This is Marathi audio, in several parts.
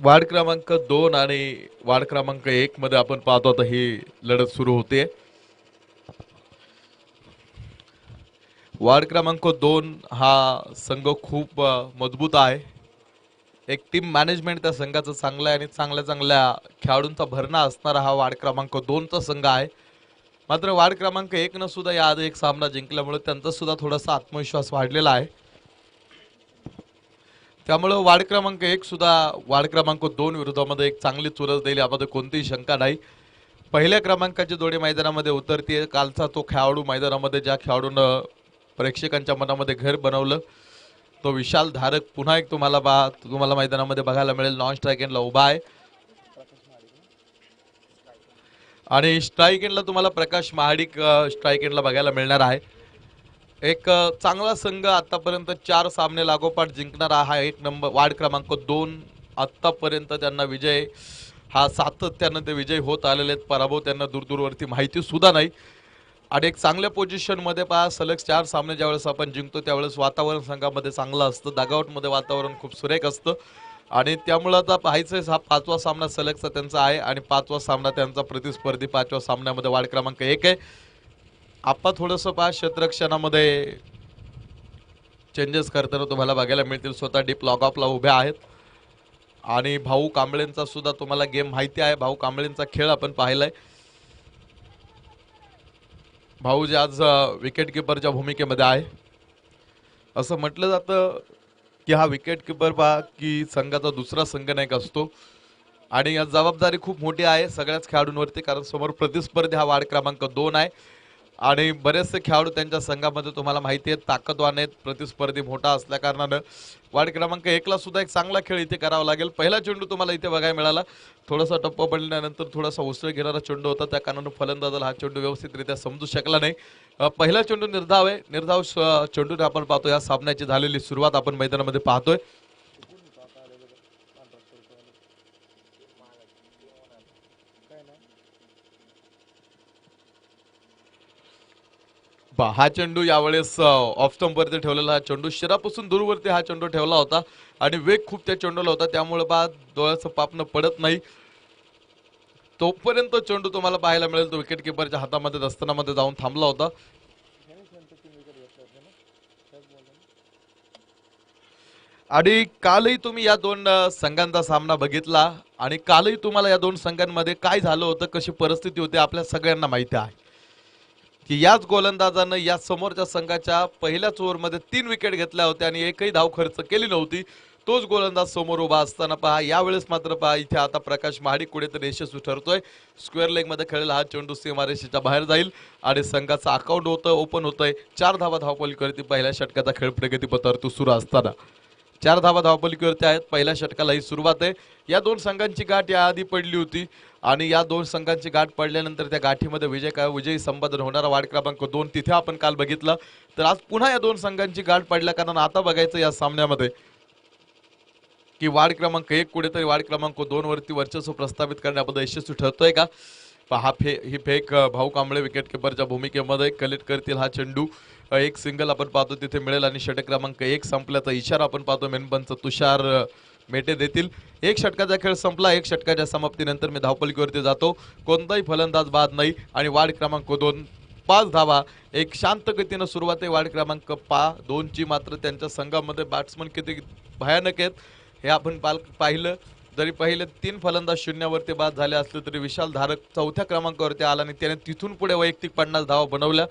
वार्ड क्रमांक 2 आणि वार्ड क्रमांक 1 मध्ये आपण पाहतो आता ही लढत सुरू होते. वार्ड क्रमांक 2 हा संघ खूप मजबूत आहे. एक टीम मॅनेजमेंट त्या संघाचं चांगलं आहे आणि चांगल्या चांगल्या खेळाडूंचा भरणा असणारा हा वार्ड क्रमांक 2 चा संघ आहे. मात्र वार्ड क्रमांक 1 न सुद्धा याआधी एक सामना जिंकल्यामुळे त्यांचा सुद्धा थोडासा आत्मविश्वास वाढलेला आहे. त्यामुळे वार्ड क्रमांक 1 सुद्धा वार्ड क्रमांक 2 विरोधामध्ये एक चांगली चुरस देईल यामध्ये कोणतीही शंका नाही. पहिल्या क्रमांकाची जोडी मैदानामध्ये उतरते. कालचा तो खेळाडू मैदानामध्ये ज्या खेळाडूनं प्रेक्षकांच्या मनामध्ये घर बनवलं तो विशाल धारक पुन्हा एक तुम्हाला मैदानामध्ये बघायला मिळेल. नॉन स्ट्राईक एंडला उभा आहे आणि स्ट्राईक एंडला तुम्हाला प्रकाश महाडिक स्ट्राईक एंडला बघायला मिळणार आहे. एक चांगला संघ आतापर्यंत 4 सामने लागोपाठ जिंकणारा हा एक नंबर वार्ड क्रमांक 2 आतापर्यंत त्यांना विजय हा सातत्यानं ते विजय होत आलेले आहेत. पराभव त्यांना दूरवरती माहिती सुद्धा नाही आणि एक चांगल्या पोझिशनमध्ये पहा सलग 4 सामने ज्यावेळेस आपण जिंकतो त्यावेळेस वातावरण संघामध्ये चांगलं असतं. डगआउटमध्ये वातावरण खूप सुरेख असतं आणि त्यामुळे आता पाहायचं हा 5वा सामना सलगचा त्यांचा आहे आणि 5वा सामना त्यांचा प्रतिस्पर्धी 5व्या सामन्यामध्ये वार्ड क्रमांक 1 आहे. आपण थोडंसं पहा क्षेत्ररक्षणामध्ये चेंजेस करताना तुम्हाला बघायला मिळतील. स्वतः डीप लॉग ऑफला उभे आहेत आणि भाऊ कांबळेंचा सुद्धा तुम्हाला गेम माहिती आहे. भाऊ कांबळेंचा खेळ आपण पाहिलाय. भाऊ जे आज विकेट किपरच्या भूमिकेमध्ये आहे. असं म्हटलं जातं की हा विकेट किपर पहा की संघाचा दुसरा संघनायक असतो आणि या जबाबदारी खूप मोठी आहे सगळ्याच खेळाडूंवरती कारण समोर प्रतिस्पर्धी हा वार्ड क्रमांक 2 आहे आणि बरेचसे खेळाडू त्यांच्या संघामध्ये तुम्हाला माहिती आहे ताकदवान आहेत. प्रतिस्पर्धी मोठा असल्या कारणानं वार्ड क्रमांक 1 ला सुद्धा एक चांगला खेळ इथे करावा लागेल. पहिला चेंडू तुम्हाला इथे बघायला मिळाला. थोडासा टप्पा पडल्यानंतर थोडासा उसळ घेणारा चेंडू होता त्या कारणानं फलंदाजाला हा चेंडू व्यवस्थितरित्या समजू शकला नाही. पहिला चेंडू निर्धाव आहे. निर्धाव चेंडूने आपण पाहतो या सामन्याची झालेली सुरुवात आपण मैदानामध्ये पाहतोय. हा चेंडू यावेळेस ऑफ स्टंप वरती ठेवलेला हा चेंडू शिरापासून दूरवरती हा चेंडू ठेवला होता आणि वेग खूप त्या चेंडूला होता त्यामुळे डोळ्याचं पापणं पडत नाही. तोपर्यंत चेंडू तुम्हाला पाहायला मिळेल तो विकेट किपरच्या हातामध्ये दस्तनामध्ये जाऊन थांबला होता. आणि कालही तुम्ही या दोन संघांचा सामना बघितला आणि कालही तुम्हाला या दोन संघांमध्ये काय झालं होतं कशी परिस्थिती होती आपल्या सगळ्यांना माहिती आहे की याच गोलंदाजानं या समोरच्या संघाच्या पहिल्याच ओव्हरमध्ये 3 विकेट घेतल्या होत्या आणि एकही धाव खर्च केली नव्हती. तोच गोलंदाज समोर उभा असताना पहा यावेळेस मात्र पहा इथे आता प्रकाश महाडिक कुठेतरी यशस्वी ठरतोय. स्क्वेअर लेग मध्ये खेळलेला हा चेंडू सीमारेषेच्या बाहेर जाईल आणि संघाचं अकाउंट ओपन होतंय. 4 धावा धावपलीवरती पहिल्या षटकाचा खेळ प्रगतीपथावर सुरू असताना 4 धावा धावपलीवरती आहेत. पहिल्या षटकाला ही सुरुवात आहे. या दोन संघांची गाठ याआधी पडली होती आणि या दोन संघांची गाठ पडल्यानंतर त्या गाठीमध्ये विजयी संपादन होणारा वार्ड क्रमांक 2 तिथे आपण काल बघितलं. तर आज पुन्हा या दोन संघांची गाठ पडल्या कारण आता बघायचं या सामन्यामध्ये की वार्ड क्रमांक 1 कुठेतरी वार्ड क्रमांक 2 वरती वर्चस्व प्रस्थापित करण्यामध्ये यशस्वी ठरतोय का. ही फेक भाऊ कांबळे विकेट किपरच्या भूमिकेमध्ये कलेक्ट करतील हा चेंडू. एक सिंगल आपण पाहतो तिथे मिळेल आणि षटक क्रमांक 1 संपल्याचा इशारा आपण पाहतो मेनपंच तुषार मेटे देतील. एक षटकाचा खेळ संपला. एक षटकाच्या समाप्तीनंतर मी धावपलीवरती जातो. कोणताही फलंदाज बाद नाही आणि वार्ड क्रमांक 2 5 धावा एक शांत गतीनं सुरुवात आहे. वार्ड क्रमांक 2 ची मात्र त्यांच्या संघामध्ये बॅट्समन किती भयानक आहेत हे आपण पाहिलं. जरी पहिले 3 फलंदाज शून्यावरती बाद झाले असले तरी विशाल धारक 4थ्या क्रमांकावरती आला आणि त्याने तिथून पुढे वैयक्तिक 50 धावा बनवल्या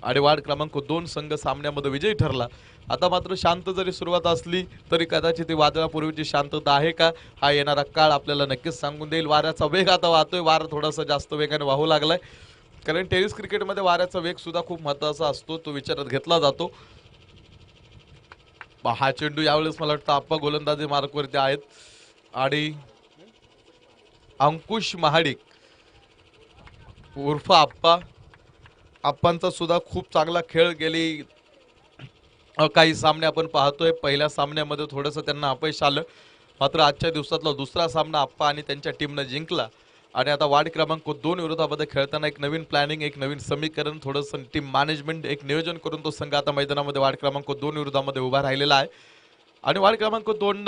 आणि वार्ड क्रमांक 2 संघ सामन्यामध्ये विजयी ठरला. आता मात्र शांत जरी सुरुवात असली तरी कदाचित ती वादळापूर्वीची शांतता आहे का हा येणारा काळ आपल्याला नक्कीच सांगून देईल. वाऱ्याचा वेग आता वाहतोय. वारा थोडासा जास्त वेगाने वाहू लागलाय कारण टेनिस क्रिकेटमध्ये वाऱ्याचा वेग सुद्धा खूप महत्त्वाचा असतो. तो विचारात घेतला जातो. हा चेंडू यावेळेस मला वाटतं आप्पा गोलंदाजी मार्कवरती आहेत आणि अंकुश महाडिक उर्फ आप्पांचा सुद्धा खूप चांगला खेळ गेली काही सामने आपण पाहतोय. पहिल्या सामन्यामध्ये थोडंसं त्यांना अपयश आलं मात्र आजच्या दिवसातला दुसरा सामना आप्पा आणि त्यांच्या टीमनं जिंकला आणि आता वार्ड क्रमांक 2 विरोधामध्ये खेळताना एक नवीन प्लॅनिंग एक नवीन समीकरण थोडंसं टीम मॅनेजमेंट एक नियोजन करून तो संघ आता मैदानामध्ये वार्ड क्रमांक 2 विरोधामध्ये उभा राहिलेला आहे आणि वार्ड क्रमांक 2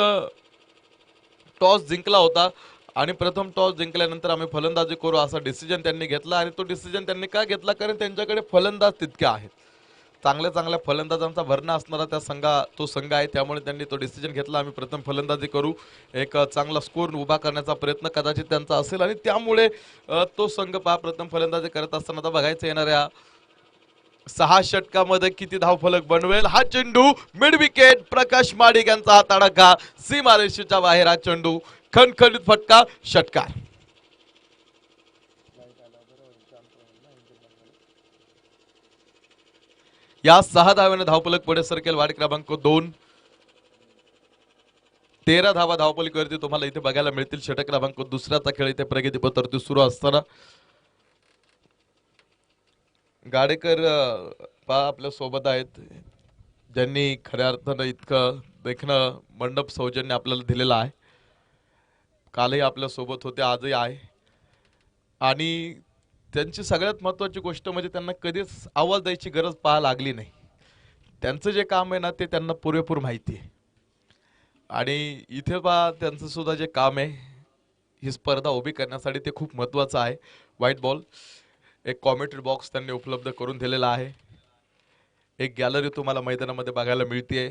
टॉस जिंकला होता आणि प्रथम टॉस जिंकल्यानंतर आम्ही फलंदाजी करू असा डिसिजन त्यांनी घेतला आणि तो डिसिजन त्यांनी का घेतला कारण त्यांच्याकडे फलंदाज तितके आहेत. चांगल्या चांगल्या फलंदाजांचा भरणा असणारा तो संघ आहे, त्यामुळे त्यांनी तो डिसिजन घेतला आम्ही प्रथम फलंदाजी करू, एक चांगला स्कोर उभा करण्याचा प्रयत्न कदाचित त्यांचा असेल आणि त्यामुळे तो संघ प्रथम फलंदाजी करत असताना आता बघायचं येणाऱ्या 6 षटकामध्ये किती धावफलक बनवेल. हा चेंडू मिड विकेट प्रकाश माडिक यांचा हात अडका, सीमारेषेच्या बाहेर हा चेंडू, खणखणीत फटका, षटकार. या 6 धाव्याने धावफलक पुढे सरकेल. वाढ क्रमांक 2. 13 धावा धावफलकावरती तुम्हाला इथे बघायला मिळतील. षटक क्रमांक दुसऱ्याचा खेळ इथे प्रगतीपथावरती सुरू असताना गाडेकर आपल्या सोबत आहेत, ज्यांनी खऱ्या अर्थानं इतकं देखणं मंडप सौजन्य आपल्याला दिलेलं आहे. कालही आपल्या सोबत होते, आजही आहे आणि त्यांची सगळ्यात महत्त्वाची गोष्ट म्हणजे त्यांना कधीच आवाज द्यायची गरज लागली नाही. त्यांचं जे काम आहे ना ते त्यांना पुरेपूर माहिती आहे आणि इथे त्यांचं सुद्धा जे काम आहे ही स्पर्धा उभी करण्यासाठी ते खूप महत्त्वाचं आहे. व्हाईट बॉल, एक कॉमेंट्री बॉक्स त्यांनी उपलब्ध करून दिलेला आहे, एक गॅलरी तुम्हाला मैदानामध्ये बघायला मिळते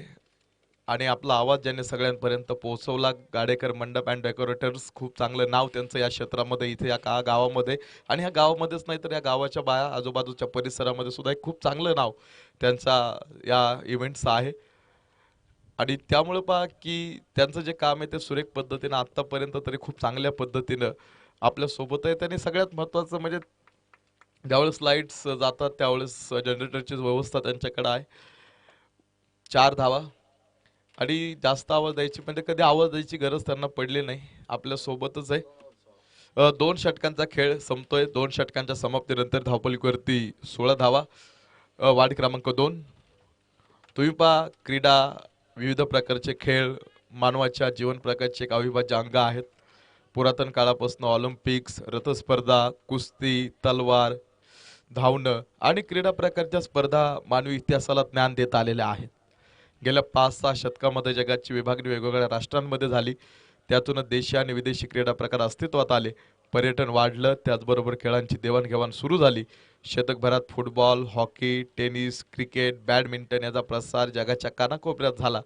आणि आपला आवाज ज्यांनी सगळ्यांपर्यंत पोहोचवला, गाडेकर मंडप अँड डेकोरेटर्स, खूप चांगलं नाव त्यांचं या क्षेत्रामध्ये, इथे या गावामध्ये आणि ह्या गावामध्येच नाही तर या गावाच्या बाया आजूबाजूच्या परिसरामध्ये सुद्धा एक खूप चांगलं नाव त्यांचा या इव्हेंटचं आहे आणि त्यामुळे की त्यांचं जे काम आहे ते सुरेख पद्धतीनं आत्तापर्यंत तरी खूप चांगल्या पद्धतीनं आपल्या सोबत आहे. त्यांनी सगळ्यात महत्त्वाचं म्हणजे ज्यावेळेस लाईट्स जातात त्यावेळेस जनरेटरची व्यवस्था त्यांच्याकडे आहे. 4 धावा आणि जास्त आवाज द्यायची म्हणजे कधी आवाज द्यायची गरज त्यांना पडली नाही, आपल्या सोबतच आहे. 2 षटकांचा खेळ संपतोय. 2 षटकांच्या समाप्तीनंतर धावफलकावरती 16 धावा. वाढ क्रमांक 2. तुम्ही क्रीडा, विविध प्रकारचे खेळ मानवाच्या जीवन प्रकारचे एक अविभाज्य अंग आहेत. पुरातन काळापासून ऑलिम्पिक्स, रथस्पर्धा, कुस्ती, तलवार, धावणं आणि क्रीडा प्रकारच्या स्पर्धा मानवी इतिहासाला ज्ञान देत आलेल्या आहेत. गेल्या 5-6 शतकामध्ये जगाची विभागणी वेगवेगळ्या राष्ट्रांमध्ये झाली, त्यातूनच देशी आणि विदेशी क्रीडा प्रकार अस्तित्वात आले, पर्यटन वाढलं, त्याचबरोबर खेळांची देवाणघेवाण सुरू झाली. शतकभरात football, hockey, tennis, cricket, badminton याचा प्रसार जगाच्या कानाकोपऱ्यात झाला.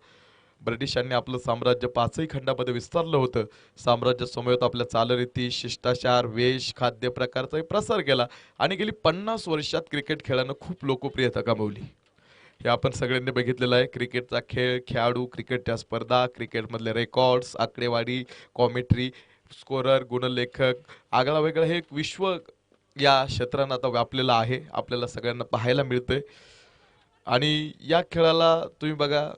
ब्रिटिशांनी आपलं साम्राज्य 5ही खंडामध्ये विस्तारलं होतं. साम्राज्य समवेत आपल्या चालरीती, शिष्टाचार, वेश, खाद्य प्रकारचाही प्रसार केला आणि गेली 50 वर्षात क्रिकेट खेळानं खूप लोकप्रियता कमावली. हे आपण सगळ्यांनी बघितलेलं आहे. क्रिकेटचा खेळ, खेळाडू, क्रिकेटच्या स्पर्धा, क्रिकेटमधले रेकॉर्ड्स, आकडेवारी, कॉमेंट्री, स्कोरर, गुणलेखक, आगळा वेगळा हे एक विश्व या क्षेत्रानं आता व्यापलेलं आहे, आपल्याला सगळ्यांना पाहायला मिळतंय. आणि या खेळाला तुम्ही बघा,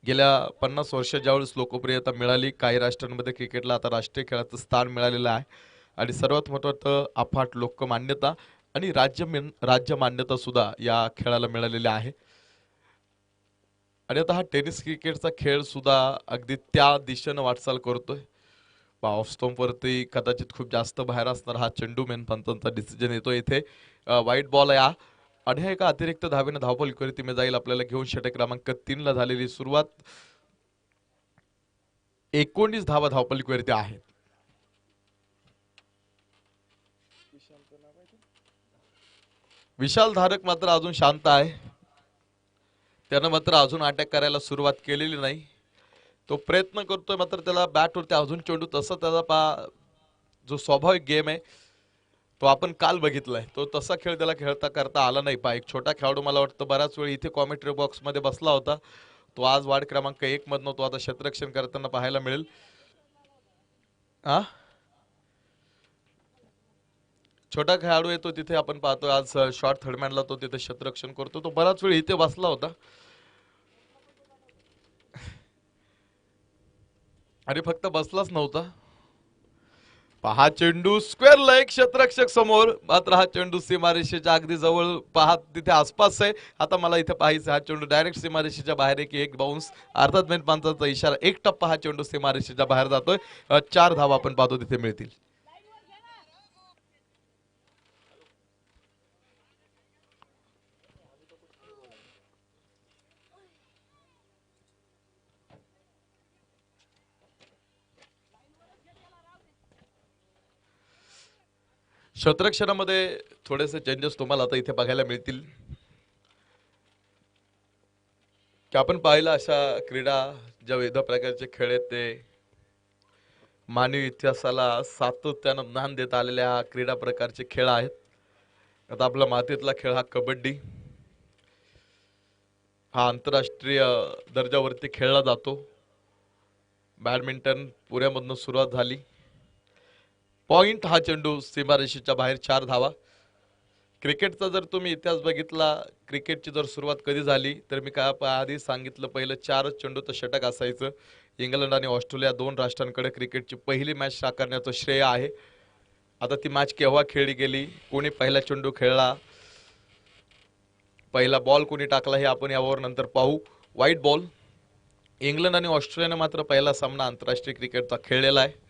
गेल्या 50 वर्षात ज्यावेळेस लोकप्रियता मिळाली, काही राष्ट्रांमध्ये क्रिकेटला आता राष्ट्रीय खेळाचं स्थान मिळालेलं आहे आणि सर्वात महत्त्वाचं अफाट लोकमान्यता आणि राज्य मान्यता सुद्धा या खेळाला मिळालेली आहे. आणि आता हा टेनिस क्रिकेटचा खेळ सुद्धा अगदी त्या दिशेनं वाटचाल करतोय. ऑफ स्टंपवरती कदाचित खूप जास्त बाहेर असणार हा चेंडू, मेन पंचांचा डिसिजन येतो इथे. व्हाईट बॉल या आणि एका अतिरिक्त धावेने धावफलकावरती मी जाईल आपल्याला घेऊन. षटक क्रमांक 3 ला झालेली सुरुवात. 19 धावा धावफलकावरती आहेत. विशाल धारक मात्र अजून शांत आहे, त्यानं मात्र अजून अटॅक करायला सुरुवात केलेली नाही. तो प्रयत्न करतोय मात्र त्याला बॅटवरती अजून चेंडू, तसं त्याचा जो स्वाभाविक गेम आहे तो आपण काल बघितलाय, तो तसा खेळ त्याला खेळता करता आला नाही. एक छोटा खेळाडू मला वाटतं बराच वेळ इथे कॉमेंट्री बॉक्स मध्ये बसला होता, तो आज वार्ड क्रमांक 1 मधनं तो आता क्षेत्ररक्षण करताना पाहायला मिळेल. छोटा खेळाडू आहे तो, तिथे आपण पाहतो आज शॉर्ट थर्डमॅनला तो तिथे क्षेत्ररक्षण करतो, तो बराच वेळ इथे बसला होता आणि फक्त बसलाच नव्हता. पहा चेंडू स्क्वेअर लेग, क्षेत्ररक्षक समोर, मात्र हा चेंडू सीमारेषेच्या अगदी जवळ तिथे आसपास आहे. आता मला इथे पाहायचं हा चेंडू डायरेक्ट सीमारेषेच्या बाहेर आहे की एक बाउन्स, अर्थात मेन पंचांचा इशारा, एक टप्पा हा चेंडू सीमारेषेच्या बाहेर जातोय. 4 धावा आपण पाहतो तिथे मिळतील. क्षेत्ररक्षणामध्ये थोडेसे चेंजेस तुम्हाला आता इथे बघायला मिळतील की आपण पाहिलं अशा क्रीडा ज्या विविध प्रकारचे खेळ आहेत ते मानवी इतिहासाला सातत्यानं ज्ञान देत आलेल्या क्रीडा प्रकारचे खेळ आहेत. आता आपला मातीतला खेळ हा कबड्डी हा आंतरराष्ट्रीय दर्जावरती खेळला जातो. बॅडमिंटन पुण्यामधून सुरुवात झाली. पॉइंट हा चेंडू सीमारेषेच्या बाहेर 4 धावा. क्रिकेटचा जर तुम्ही इतिहास बघितला, क्रिकेटची जर सुरुवात कधी झाली तर मी काय आधी सांगितलं पहिलं 4च चेंडूचं षटक असायचं. इंग्लंड आणि ऑस्ट्रेलिया 2 राष्ट्रांकडे क्रिकेटची पहिली मॅच साकारण्याचं श्रेय आहे. आता ती मॅच केव्हा खेळली गेली, कोणी पहिला चेंडू खेळला, पहिला बॉल कोणी टाकला हे आपण यावर नंतर पाहू. White ball. इंग्लंड आणि ऑस्ट्रेलियाने मात्र पहिला सामना आंतरराष्ट्रीय क्रिकेटचा खेळलेला आहे.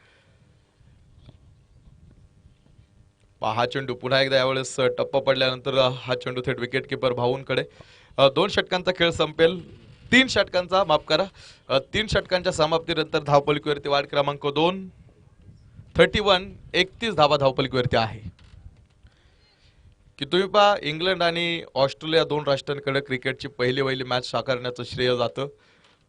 हा चेंडू पुन्हा एकदा यावेळेस टप्पा पडल्यानंतर हा चेंडू थेट विकेट किपर भाऊंकडे. 2 षटकांचा खेळ संपेल. 3 षटकांचा, माफ करा, 3 षटकांच्या समाप्तीनंतर धावफलकीवरती वाढ क्रमांक 2 31 धावा धावफलकीवरती आहे. की तुम्ही पहा इंग्लंड आणि ऑस्ट्रेलिया 2 राष्ट्रांकडे क्रिकेटची पहिली मॅच साकारण्याचं श्रेय जातं.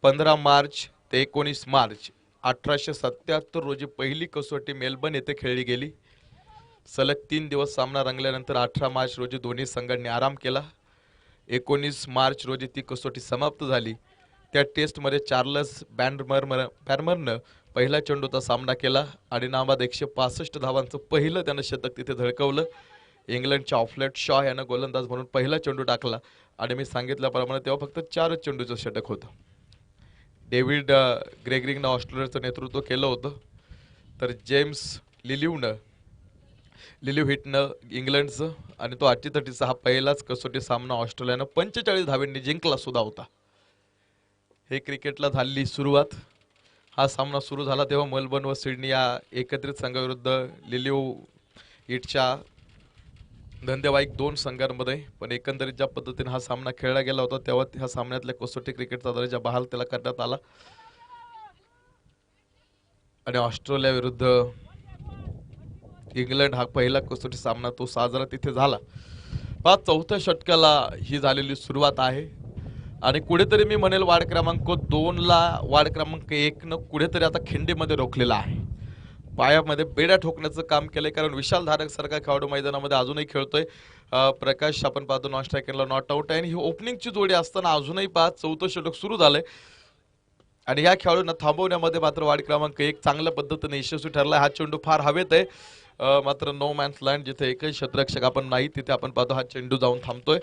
15 मार्च ते 19 मार्च 1877 रोजी पहिली कसोटी मेलबर्न येथे खेळली गेली. सलग 3 दिवस सामना रंगल्यानंतर 18 मार्च रोजी दोन्ही संघांनी आराम केला. 19 मार्च रोजी ती कसोटी समाप्त झाली. त्या टेस्टमध्ये चार्ल्स बॅरमरनं पहिला चेंडूचा सामना केला आणि नाबाद 165 धावांचं पहिलं त्यानं शतक तिथे झळकवलं. इंग्लंडच्या ऑफलेट शॉ यानं गोलंदाज म्हणून पहिला चेंडू टाकला आणि मी सांगितल्याप्रमाणे तेव्हा फक्त 4च चेंडूचं षटक होतं. डेव्हिड ग्रेगरीनं ऑस्ट्रेलियाचं नेतृत्व केलं होतं, तर जेम्स लिलिव्ह हिटनं इंग्लंडचं, आणि तो अटीतटीचा हा पहिलाच कसोटी सामना ऑस्ट्रेलियानं 45 धावांनी जिंकला सुद्धा होता. हे क्रिकेटला झालेली सुरुवात. हा सामना सुरू झाला तेव्हा मेलबर्न व सिडनी या एकत्रित संघाविरुद्ध लिलिव्ह हिटच्या धंदेवाईक 2 संघांमध्ये, पण एकंदरीत ज्या पद्धतीने हा सामना खेळला गेला होता तेव्हा ह्या सामन्यातल्या कसोटी क्रिकेटचा दर्जा बहाल त्याला करण्यात आला आणि ऑस्ट्रेलिया विरुद्ध इंग्लंड हा पहिला कसोटी सामना तो साजरा तिथे झाला. 4थ्या षटकाला ही झालेली सुरुवात आहे आणि कुठेतरी मी म्हणेल वाढ क्रमांक 2 ला वाढ क्रमांक 1 न कुठेतरी आता खिंडीमध्ये रोखलेला आहे. पायामध्ये बेड्या ठोकण्याचं काम केलंय, कारण विशाल धारक सारखा खेळाडू मैदानामध्ये अजूनही खेळतोय. प्रकाश आपण पाहतो नॉन स्ट्रायकरला नॉट आउट आहे आणि ही ओपनिंगची जोडी असताना अजूनही 4थं षटक सुरू झालंय आणि या खेळाडूंना थांबवण्यामध्ये मात्र वाढ क्रमांक 1 चांगल्या पद्धतीने यशस्वी ठरलाय. हा चेंडू फार हवेत आहे, मात्र नो मॅन्स लँड जिथे एकही क्षेत्ररक्षक आपण नाही तिथे आपण पाहतो हा चेंडू जाऊन थांबतोय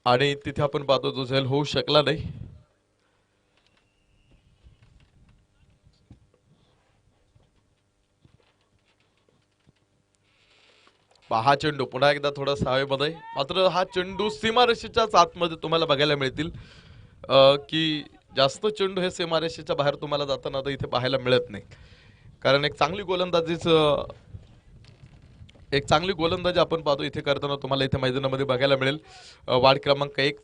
आणि तिथे आपण पाहतो तो झेल होऊ शकला नाही. हा चेंडू पुन्हा एकदा थोडासा हवेमध्ये, मात्र हा चेंडू सीमारेषेच्याच आतमध्ये तुम्हाला बघायला मिळतील की जास्त चेंडू हे सीमारेषेच्या बाहेर तुम्हाला जाताना इथे पाहायला मिळत नाही, कारण एक चांगली गोलंदाजी आपण पाहतो इथे करताना तुम्हाला इथे मैदानामध्ये बघायला मिळेल. वाढ क्रमांक 1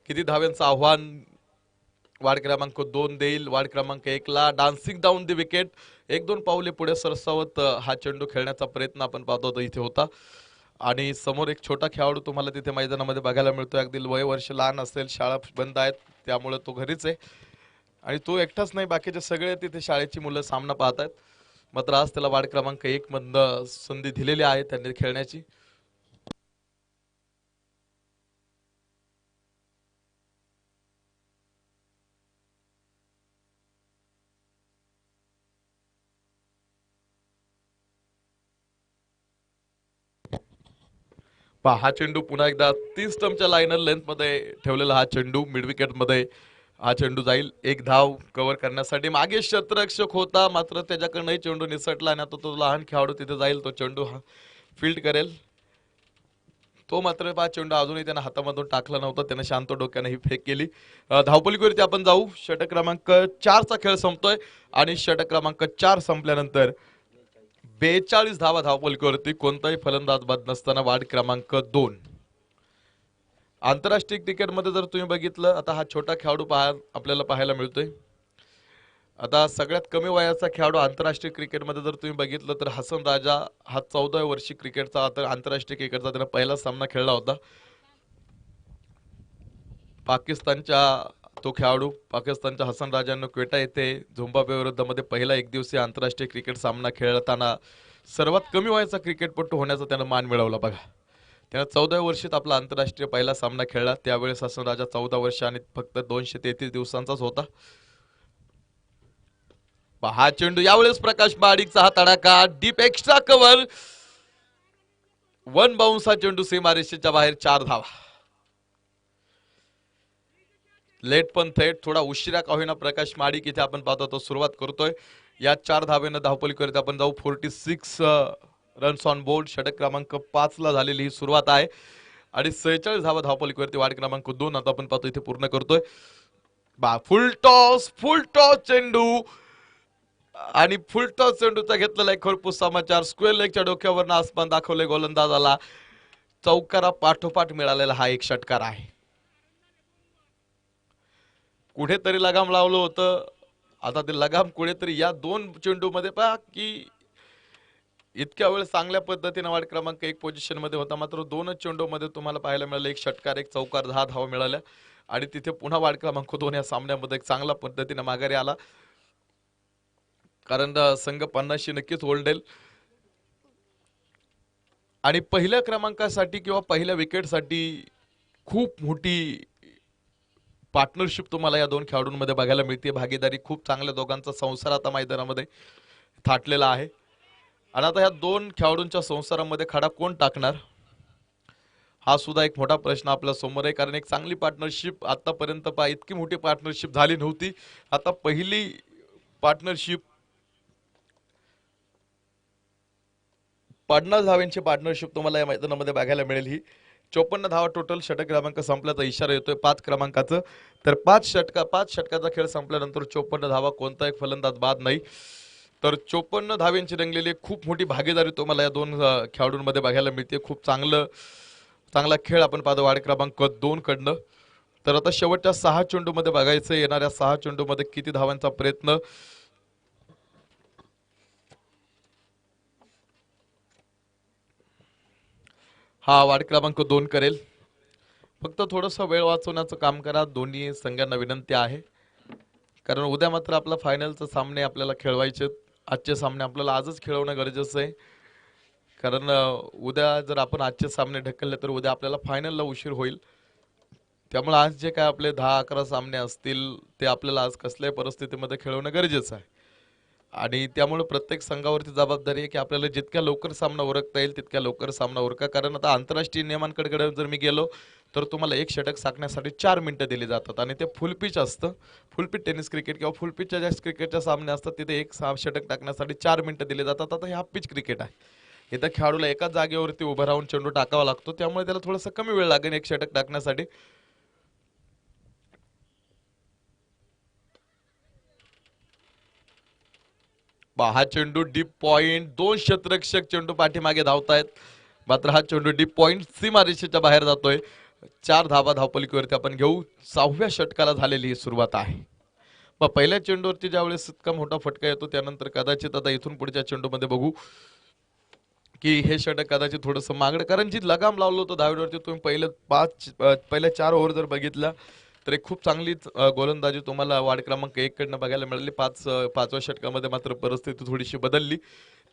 किती धाव्यांचं आव्हान वाढ क्रमांक 2 देईल. वाढ क्रमांक 1 ला डान्सिंग डाऊन द विकेट 1-2 पावले पुढे सरसावत हा चेंडू खेळण्याचा प्रयत्न आपण पाहतो इथे होता आणि समोर एक छोटा खेळाडू तुम्हाला तिथे मैदानामध्ये बघायला मिळतोय. अगदी वय वर्ष लहान असेल, शाळा बंद आहेत त्यामुळे तो घरीच आहे आणि तो एकटाच नाही, बाकीचे सगळे तिथे शाळेची मुलं सामना पाहत आहेत. मात्र आज त्याला वाढ क्रमांक 1 मधनं संधी दिलेली आहे त्यांनी खेळण्याची. हा चेंडू पुन्हा एकदा 30 स्टंपच्या लाईनर लेंथ मध्ये ठेवलेला हा चेंडू मिड विकेट मध्ये हा चेंडू जाईल. 1 धाव कव्हर करण्यासाठी मागे क्षेत्ररक्षक होता, मात्र त्याच्याकडनंही चेंडू निसटला आणि आता तो लहान खेळाडू तिथे जाईल, तो चेंडू फील्ड करेल. तो मात्र चेंडू अजूनही त्यानं हातामधून टाकला नव्हता, त्यानं शांत डोक्याने ही फेक केली. धावपलीवरती आपण जाऊ. षटक क्रमांक 4 चा खेळ संपतोय आणि षटक क्रमांक 4 संपल्यानंतर 42 धावा धावपलीवरती, कोणताही फलंदाज बाद नसताना वाढ क्रमांक 2. आंतरराष्ट्रीय क्रिकेटमध्ये जर तुम्ही बघितलं, आता हा छोटा खेळाडू आपल्याला पाहायला मिळतोय आता सगळ्यात कमी वयाचा खेळाडू आंतरराष्ट्रीय क्रिकेटमध्ये जर तुम्ही बघितलं तर हसन राजा हा 14व्या वर्षी क्रिकेटचा आंतरराष्ट्रीय क्रिकेटचा त्याने पहिला सामना खेळला होता. पाकिस्तानच्या तो खेळाडू पाकिस्तानच्या हसन राजानं क्वेटा येथे झिम्बाब्वे विरुद्धमध्ये पहिला एकदिवसीय आंतरराष्ट्रीय क्रिकेट सामना खेळताना सर्वात कमी वयाचा क्रिकेटपटू होण्याचा त्यानं मान मिळवला बघा. त्यानं 14व्या वर्षीत आपला आंतरराष्ट्रीय पहिला सामना खेळला. त्यावेळेस हसन राजा 14 वर्ष आणि फक्त 233 दिवसांचाच होता. हा चेंडू यावेळेस प्रकाश महाडिकचा हा तडाखा deep extra cover one bounce हा चेंडू सीमारेषेच्या बाहेर 4 धावा. लेट पण थेट थोडा उशिरा का होईना प्रकाश महाडिक इथे आपण पाहतो तो सुरुवात करतोय. या 4 धावेनं धावपली करत आपण जाऊ 46 रन्स ऑन बोर्ड. षटक क्रमांक 5 ला झालेली ही सुरुवात आहे आणि 46 धावा धावपली करते वाढ क्रमांक 2 आता आपण पाहतो इथे पूर्ण करतोय. फुल टॉस चेंडू आणि फुलटॉस चेंडूचा घेतलेला एक खरपूस समाचार. स्क्वेअर लेगच्या डोक्यावरनं आसमान दाखवले गोलंदाजाला. चौकारा पाठोपाठ मिळालेला हा एक षटकार आहे. कुठेतरी लगाम लावलं होतं. आता ते लगाम कुठेतरी या 2 चेंडू मध्ये पहा की इतक्या वेळ चांगल्या पद्धतीने वाढ क्रमांक 1 पोझिशन मध्ये होता. मात्र 2च चेंडू मध्ये तुम्हाला पाहायला मिळालं एक षटकार एक चौकार 10 धावा मिळाल्या आणि तिथे पुन्हा वाढ क्रमांक 2 या सामन्यामध्ये एक चांगल्या पद्धतीने माघारी आला. कारण संघ 50शी नक्कीच ओल्डेल आणि पहिल्या क्रमांकासाठी किंवा पहिल्या विकेटसाठी खूप मोठी पार्टनरशिप तुम्हाला या 2 खेळाडूंमध्ये बघायला मिळते. भागीदारी खूप चांगल्या दोघांचा संसार आता मैदानामध्ये थाटलेला आहे आणि आता या 2 खेळाडूंच्या संसारामध्ये खडा कोण टाकणार हा सुद्धा एक मोठा प्रश्न आपल्या समोर आहे. कारण एक चांगली पार्टनरशिप आतापर्यंत इतकी मोठी पार्टनरशिप झाली नव्हती. आता पहिली पार्टनरशिप 50 धावांची पार्टनरशिप तुम्हाला या मैदानामध्ये बघायला मिळेल. ही 54 धावा टोटल. षटक क्रमांक संपल्याचा इशारा येतोय 5 क्रमांकाचं. तर 5 षटकाचा खेळ संपल्यानंतर 54 धावा कोणता एक फलंदाज बाद नाही. तर 54 धाव्यांची रंगलेली खूप मोठी भागीदारी तुम्हाला या 2 खेळाडूंमध्ये बघायला मिळते. खूप चांगला खेळ आपण पाहतो वाढ क्रमांक 2 कडनं. तर आता शेवटच्या 6 चेंडूमध्ये बघायचं येणाऱ्या 6 चेंडूमध्ये किती धावांचा प्रयत्न हा वाढ क्रमांक 2 करेल. फक्त थोडंसं वेळ वाचवण्याचं काम करा. दोन्ही संघांना विनंती आहे कारण उद्या मात्र आपला फायनलचे सामने आपल्याला खेळवायचे. आजचे सामने आपल्याला आजच खेळवणं गरजेचं आहे. कारण उद्या जर आपण आजचे सामने ढकलले तर उद्या आपल्याला फायनलला उशीर होईल. त्यामुळे आज जे काय आपले 10-11 सामने असतील ते आपल्याला आज कसल्याही परिस्थितीमध्ये खेळवणं गरजेचं आहे आणि त्यामुळे प्रत्येक संघावरती जबाबदारी आहे की आपल्याला जितक्या लवकर सामना उरकता येईल तितक्या लवकर सामना उरका. कारण आता आंतरराष्ट्रीय नियमांकडे जर मी गेलो तर तुम्हाला एक षटक साकण्यासाठी 4 मिनिटं दिली जातात आणि ते फुल पिच असतं. फुल पिच टेनिस क्रिकेट किंवा फुल पिचच्या ज्या क्रिकेटच्या सामने असतात तिथे एक षटक टाकण्यासाठी 4 मिनिटं दिली जातात. आता हे हाफ पिच क्रिकेट आहे. इथं खेळाडूला एकाच जागेवरती उभं राहून चेंडू टाकावा लागतो. त्यामुळे त्याला थोडंसं कमी वेळ लागेल एक षटक टाकण्यासाठी. हा चेंडू डीप पॉइंट. 2 क्षेत्ररक्षक चेंडू पाठीमागे धावतायत. मात्र हा चेंडू डीप पॉइंट सीमारेषेच्या बाहेर जातोय. 4 धावा धावपलीवरती आपण घेऊ. 6व्या षटकाला झालेली ही सुरुवात आहे. मग पहिल्या चेंडूवरती ज्यावेळेस इतका मोठा फटका येतो त्यानंतर कदाचित आता इथून पुढच्या चेंडूमध्ये बघू की हे षटक कदाचित थोडंसं मागणं. कारण जी लगाम लावलं होतं धावेवरती तुम्ही पहिल्या 4 ओव्हर जर बघितल्या तर एक खूप चांगली गोलंदाजी तुम्हाला वाढ क्रमांक 1 कडनं बघायला मिळाली. 5व्या षटकामध्ये मात्र परिस्थिती थोडीशी बदलली.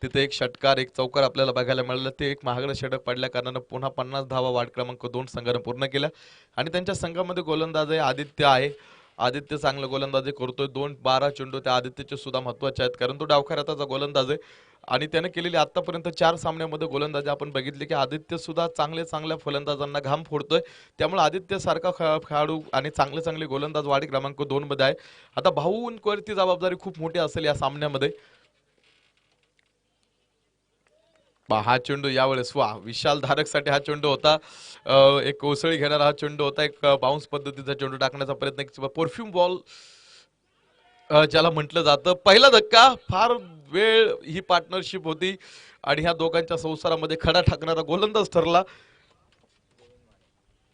तिथे एक षटकार एक चौकार आपल्याला बघायला मिळालं. ते एक महागडं षटक पडल्या कारणानं पुन्हा 50 धावा वाढ क्रमांक 2 संघानं पूर्ण केल्या आणि त्यांच्या संघामध्ये गोलंदाज आहे आदित्य आहे. आदित्य चांगलं गोलंदाजी करतोय. 2-12 चेंडू त्या आदित्यचे सुद्धा महत्वाचे आहेत कारण तो डावखऱ्याचा गोलंदाज आहे आणि त्याने केलेली आतापर्यंत 4 सामन्यामध्ये गोलंदाजी आपण बघितली की आदित्य सुद्धा चांगल्या फलंदाजांना घाम फोडतोय. त्यामुळे आदित्य सारखा खेळाडू आणि चांगले गोलंदाज वाढी क्रमांक 2 मध्ये आहे. आता भाऊंवरती जबाबदारी खूप मोठी असेल या सामन्यामध्ये. हा चेंडू यावेळेस विशाल धारकसाठी हा चेंडू होता. एक कोसळी घेणारा हा चेंडू होता. एक बाउन्स पद्धतीचा चेंडू टाकण्याचा प्रयत्न परफ्यूम बॉल ज्याला म्हटलं जातं. पहिला धक्का. फार वेळ ही पार्टनरशिप होती आणि ह्या दोघांच्या संसारामध्ये खडा टाकणारा गोलंदाज ठरला.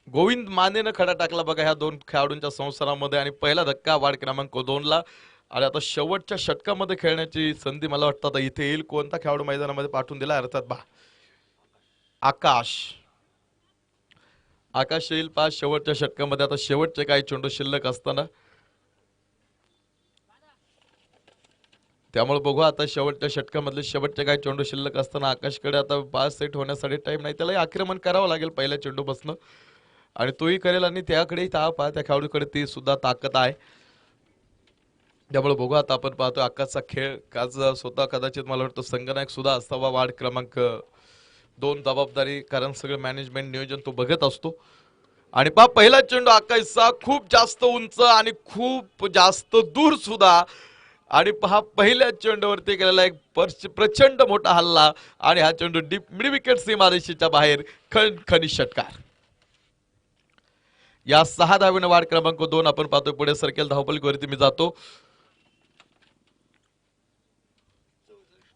गोविंद मानेनं खडा टाकला बघा ह्या 2 खेळाडूंच्या संसारामध्ये आणि पहिला धक्का वाढ क्रमांक 2 ला आणि आता शेवटच्या षटकामध्ये खेळण्याची संधी मला वाटतं आता इथे येईल. कोणता खेळाडू मैदानामध्ये पाठवून दिला अर्थात आकाश. आकाश येईल पाच शेवटच्या षटकामध्ये. आता शेवटचे काही चेंडू शिल्लक असताना, त्यामुळे बघू आता शेवटच्या षटकामधले शेवटचे काही चेंडू शिल्लक असताना आकाशकडे आता पाच सेट होण्यासाठी टाइम नाही. त्यालाही आक्रमण करावं लागेल पहिल्या चेंडूपासून आणि तोही करेल आणि त्याकडेही त्या खेळाडूकडे ती सुद्धा ताकद आहे. त्यामुळे बघू आता आपण पाहतो आकाशचा खेळ. आज स्वतः कदाचित मला वाटतं संघनायक सुद्धा असावा वार्ड क्रमांक 2 जबाबदारी, कारण सगळं मॅनेजमेंट नियोजन तो बघत असतो. आणि पहिला चेंडू आकाशचा खूप जास्त उंच आणि खूप जास्त दूर सुद्धा. आणि पहिल्या चेंडूवरती केलेला एक प्रचंड मोठा हल्ला आणि हा चेंडू डीप मिड विकेट सीमारेषेच्या बाहेर खणखणी षटकार. या 6 धावेने वार्ड क्रमांक 2 आपण पाहतोय पुढे सरकेल. धावपलीवरती मी जातो.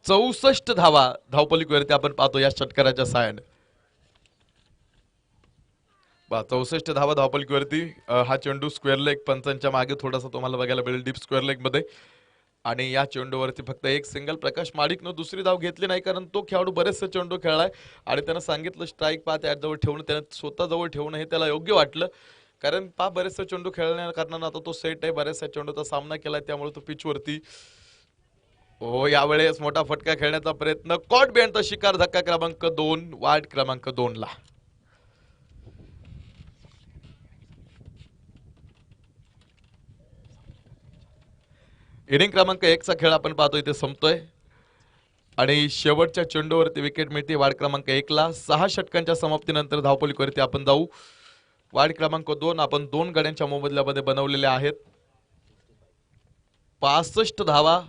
64 धावा धावपलीवरती आपण पाहतो या षटकाराच्या साहाय्याने. 64 धावा धावपलीवरती. हा चेंडू स्क्वेअर लेग पंचांच्या मागे थोडासा तुम्हाला बघायला मिळेल डीप स्क्वेअर लेग मध्ये. आणि या चेंडूवरती फक्त एक सिंगल. प्रकाश माडिकनं दुसरी धाव घेतली नाही, कारण तो खेळाडू बरेचसे चेंडू खेळलाय आणि त्यानं सांगितलं स्ट्राईक पाथ जवळ ठेवणं, त्यानं स्वतः जवळ ठेवणं हे त्याला योग्य वाटलं, कारण बरेचसे चेंडू खेळण्या कारणानं आता तो सेट आहे, बऱ्याचशा चेंडूचा सामना केलाय, त्यामुळे तो पिचवरती. हो, यावेळेस मोठा फटका खेळण्याचा प्रयत्न. कॉट बिहाइंडचा शिकार. धक्का क्रमांक 2 वार्ड क्रमांक 2 ला. इनिंग क्रमांक 1 चा खेळ आपण पाहतो इथे संपतोय आणि शेवटच्या चेंडूवरती विकेट मिळते वार्ड क्रमांक 1 ला. 6 षटकांच्या समाप्तीनंतर धावपलीवरती आपण जाऊ. वार्ड क्रमांक 2 आपण 2 गड्यांच्या मोबदल्यामध्ये बनवलेल्या आहेत. 65 धावा.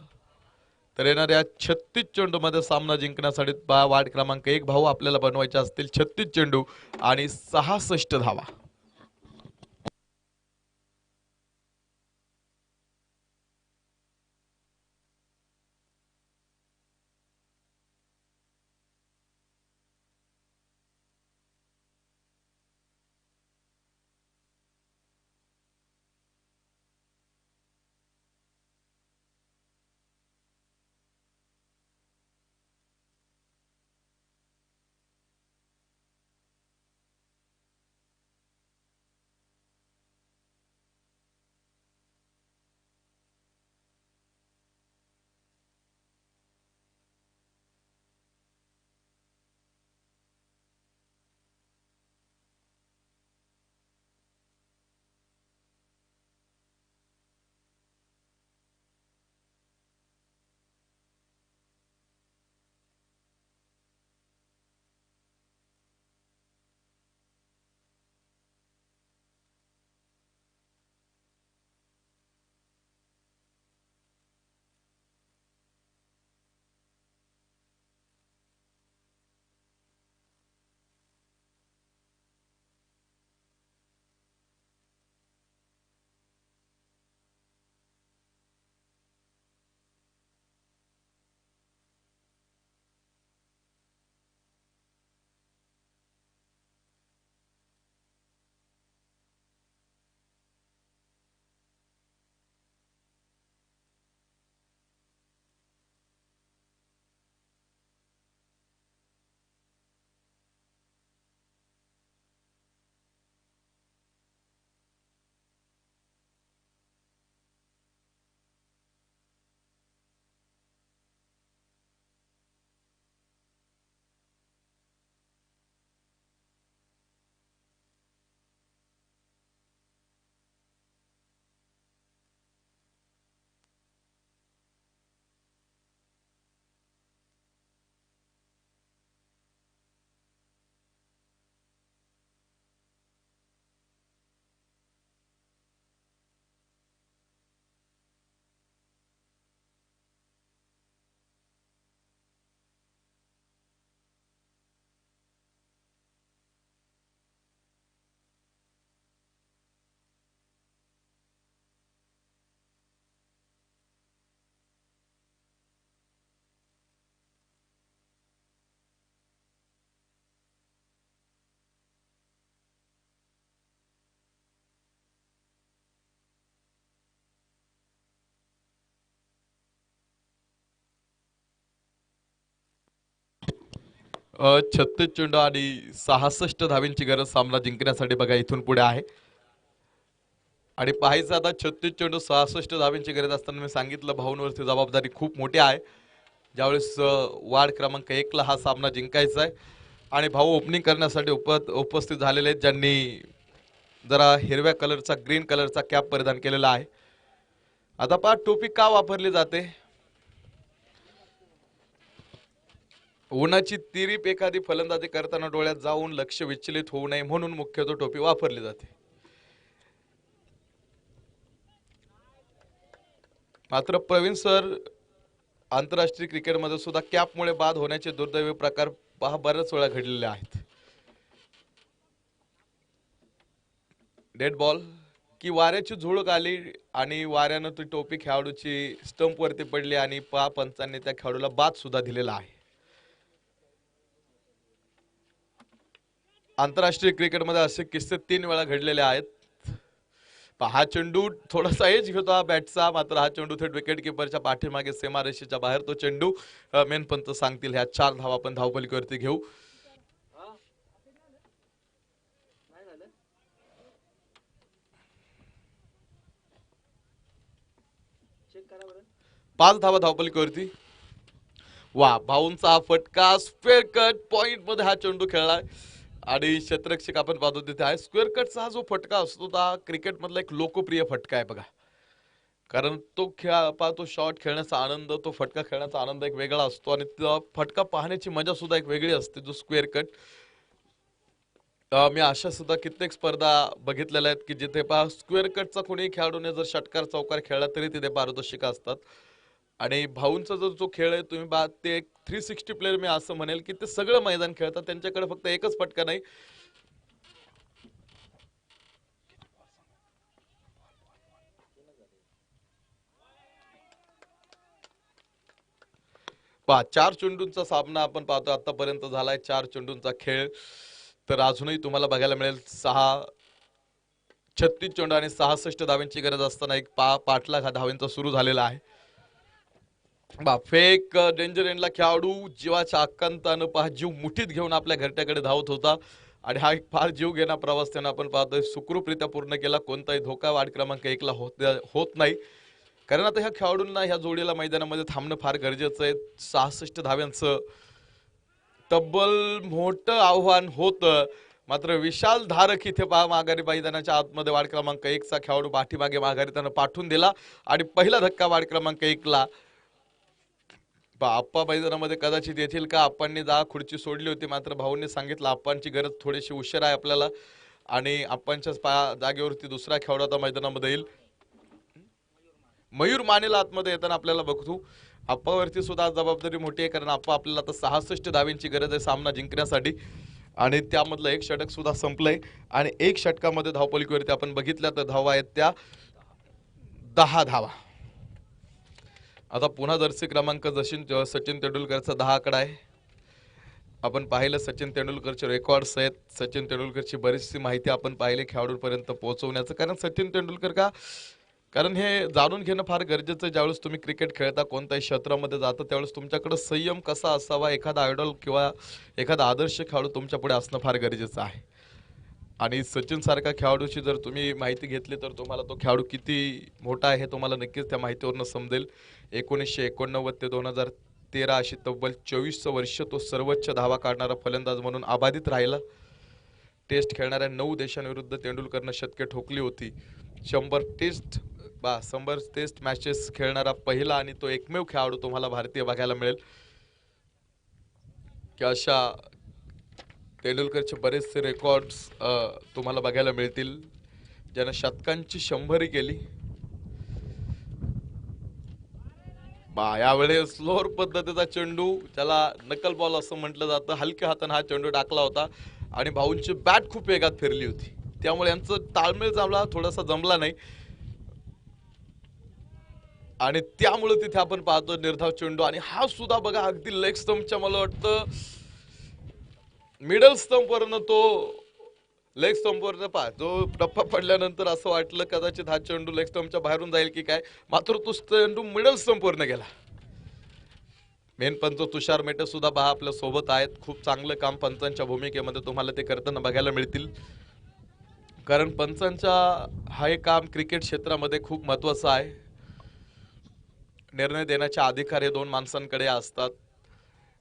तर येणाऱ्या 36 चेंडू मध्ये सामना जिंकण्यासाठी वार्ड क्रमांक 1 भाऊ आपल्याला बनवायचे असतील 36 चेंडू आणि 66 धावा. 36 चेंडू आणि 66 धावींची गरज सामना जिंकण्यासाठी बघा इथून पुढे आहे. आणि पाहायचं आता 36 चेंडू 66 धावींची गरज असताना मी सांगितलं भाऊंवरती जबाबदारी खूप मोठी आहे. ज्यावेळेस वार्ड क्रमांक 1 ला हा सामना जिंकायचा आहे आणि भाऊ ओपनिंग करण्यासाठी उपस्थित झालेले आहेत, ज्यांनी जरा हिरव्या कलरचा ग्रीन कलरचा कॅप परिधान केलेला आहे. आता पहा टोपी का वापरली जाते. उन्हाची तिरीप एखादी फलंदाजी करताना डोळ्यात जाऊन लक्ष विचलित होऊ नये म्हणून मुख्यतः टोपी वापरली जाते. मात्र प्रवीण सर, आंतरराष्ट्रीय क्रिकेटमध्ये सुद्धा कॅपमुळे बाद होण्याचे दुर्दैवी प्रकार पहा बऱ्याच वेळा घडलेले आहेत. डेड बॉल की वाऱ्याची झुळूक आली आणि वाऱ्यानं ती टोपी खेळाडूची स्टंप वरती पडली आणि पहा पंचांनी त्या खेळाडूला बाद सुद्धा दिलेला आहे. आंतरराष्ट्रीय क्रिकेटमध्ये असे किस्से 3 वेळा घडलेले आहेत. हा चेंडू थोडासा एज घेतो हा बॅटचा, मात्र हा चेंडू थेट विकेट किपरच्या पाठीमागे सीमारेषेच्या बाहेर तो चेंडू मेन पंत सांगतील ह्या 4 धावा आपण धावपलीवरती घेऊ. पाच धावा धावपलीवरती. वा, भाऊंचा हा फटका स्क्वेअर कट पॉइंट मध्ये हा चेंडू खेळलाय आणि क्षेत्ररक्षक आपण पाहतो तिथे आहे. स्क्वेअर कटचा हा जो फटका असतो हा क्रिकेट मधला एक लोकप्रिय फटका आहे बघा. कारण तो तो शॉट खेळण्याचा आनंद, तो फटका खेळण्याचा आनंद एक वेगळा असतो आणि तो फटका पाहण्याची मजा सुद्धा एक वेगळी असते. जो स्क्वेअर कट, मी अशा सुद्धा कित्येक स्पर्धा बघितलेल्या आहेत की जिथे पहा स्क्वेअर कटचा कोणी खेळाडूने जर षटकार चौकार खेळला तरी तिथे पारदर्शक असतात. आणि भाऊंचा जो खेळ आहे तुम्ही पहा ते एक 360 प्लेयर मी असं म्हणेल की ते सगळं मैदान खेळतात. त्यांच्याकडे फक्त एकच फटका नाही. पहा 4 चेंडूंचा सामना आपण पाहतो आतापर्यंत झालाय. 4 चेंडूंचा खेळ तर अजूनही तुम्हाला बघायला मिळेल. 36 चेंडू आणि 66 धावांची गरज असताना एक पाठलाग हा धावांचा सुरू झालेला आहे. फेक डेंजर एंडला खेळाडू जीवाच्या आकांतानं पहा जीव मुठीत घेऊन आपल्या घरट्याकडे धावत होता आणि हा एक फार जीव घेणा प्रवास त्यानं आपण पाहतोय सुखरूपरित्या पूर्ण केला. कोणताही धोका वार्ड क्रमांक 1 ला होत नाही. कारण आता ह्या खेळाडूंना ह्या जोडीला मैदानामध्ये थांबणं फार गरजेचं आहे. 66 धाव्यांचं तब्बल मोठं आव्हान होतं. मात्र विशाल धारक इथे पहा माघारी मैदानाच्या आतमध्ये वार्ड क्रमांक 1 चा खेळाडू पाठीमागे माघारी त्यानं पाठवून दिला आणि पहिला धक्का वार्ड क्रमांक 1 ला. आप्पा मैदानामध्ये कदाचित येथील का, आप्पांनी खुर्ची सोडली होती मात्र भाऊंनी सांगितलं आप्पांची गरज थोडीशी उशीर आहे आपल्याला आणि आप्पांच्याच जागेवरती दुसरा खेळाडू आता मैदानामध्ये येईल. मयूर मानेला आतमध्ये येताना आपल्याला बघतो. आप्पावरती सुद्धा जबाबदारी मोठी आहे कारण आप्पा आपल्याला आता 66 धावांची गरज आहे सामना जिंकण्यासाठी आणि त्यामधलं एक षटक सुद्धा संपलंय आणि एक षटकामध्ये धावपलीवरती आपण बघितल्या तर धावा आहेत त्या 10 धावा. आता पुन्हा जर्सी क्रमांक सचिन तेंडुलकरचा 10 आकडा आहे. आपण पाहिलं सचिन तेंडुलकरचे रेकॉर्ड्स आहेत. सचिन तेंडुलकरची बरीचशी माहिती आपण पाहिली खेळाडूंपर्यंत पोहोचवण्याचं. कारण सचिन तेंडुलकर का, कारण हे जाणून घेणं फार गरजेचं आहे. ज्यावेळेस तुम्ही क्रिकेट खेळता कोणत्याही क्षेत्रामध्ये जाता त्यावेळेस तुमच्याकडे संयम कसा असावा, एखादा आयडॉल किंवा एखादा आदर्श खेळाडू तुमच्या पुढे असणं फार गरजेचं आहे. आणि सचिन सारखा खेळाडूची जर तुम्ही माहिती घेतली तर तुम्हाला तो खेळाडू किती मोठा आहे हे तुम्हाला नक्कीच त्या माहितीवरून समजेल. 1989 ते 2013 अशी तब्बल 24 वर्ष तो सर्वोच्च धावा काढणारा फलंदाज म्हणून अबाधित राहिला. टेस्ट खेळणाऱ्या 9 देशांविरुद्ध तेंडुलकरनं शतके ठोकली होती. 100 टेस्ट मॅचेस खेळणारा पहिला आणि तो एकमेव खेळाडू तुम्हाला भारतीय बघायला मिळेल की अशा तेंडुलकरचे बरेचसे रेकॉर्ड्स तुम्हाला बघायला मिळतील ज्यानं शतकांची 100 केली. यावेळेस स्लोअर पद्धतीचा चेंडू, ज्याला नकल बॉल असं म्हटलं जातं, हलक्या हाताने हा चेंडू टाकला होता आणि भाऊंची बॅट खूप वेगात फिरली होती त्यामुळे यांचं ताळमेळ जमला थोडासा जमला नाही आणि त्यामुळे तिथे आपण पाहतो निर्धाव चेंडू. आणि हा सुद्धा बघा अगदी लेग स्टंपच्या, मला वाटतं मिडल स्टंप वरनं तो लेग स्टंपवर पहा जो टप्पा पडल्यानंतर असं वाटलं कदाचित हा चेंडू लेग स्टंपच्या बाहेरून जाईल की काय, मात्र तो चेंडू मिडल स्टंपवरनं गेला. मेन पंच तुषार मेटे सुद्धा पहा आपल्या सोबत आहेत. खूप चांगलं काम पंचांच्या भूमिकेमध्ये तुम्हाला ते करताना बघायला मिळतील. कारण पंचांच्या हे काम क्रिकेट क्षेत्रामध्ये खूप महत्वाचं आहे. निर्णय देण्याचे अधिकार हे दोन माणसांकडे असतात.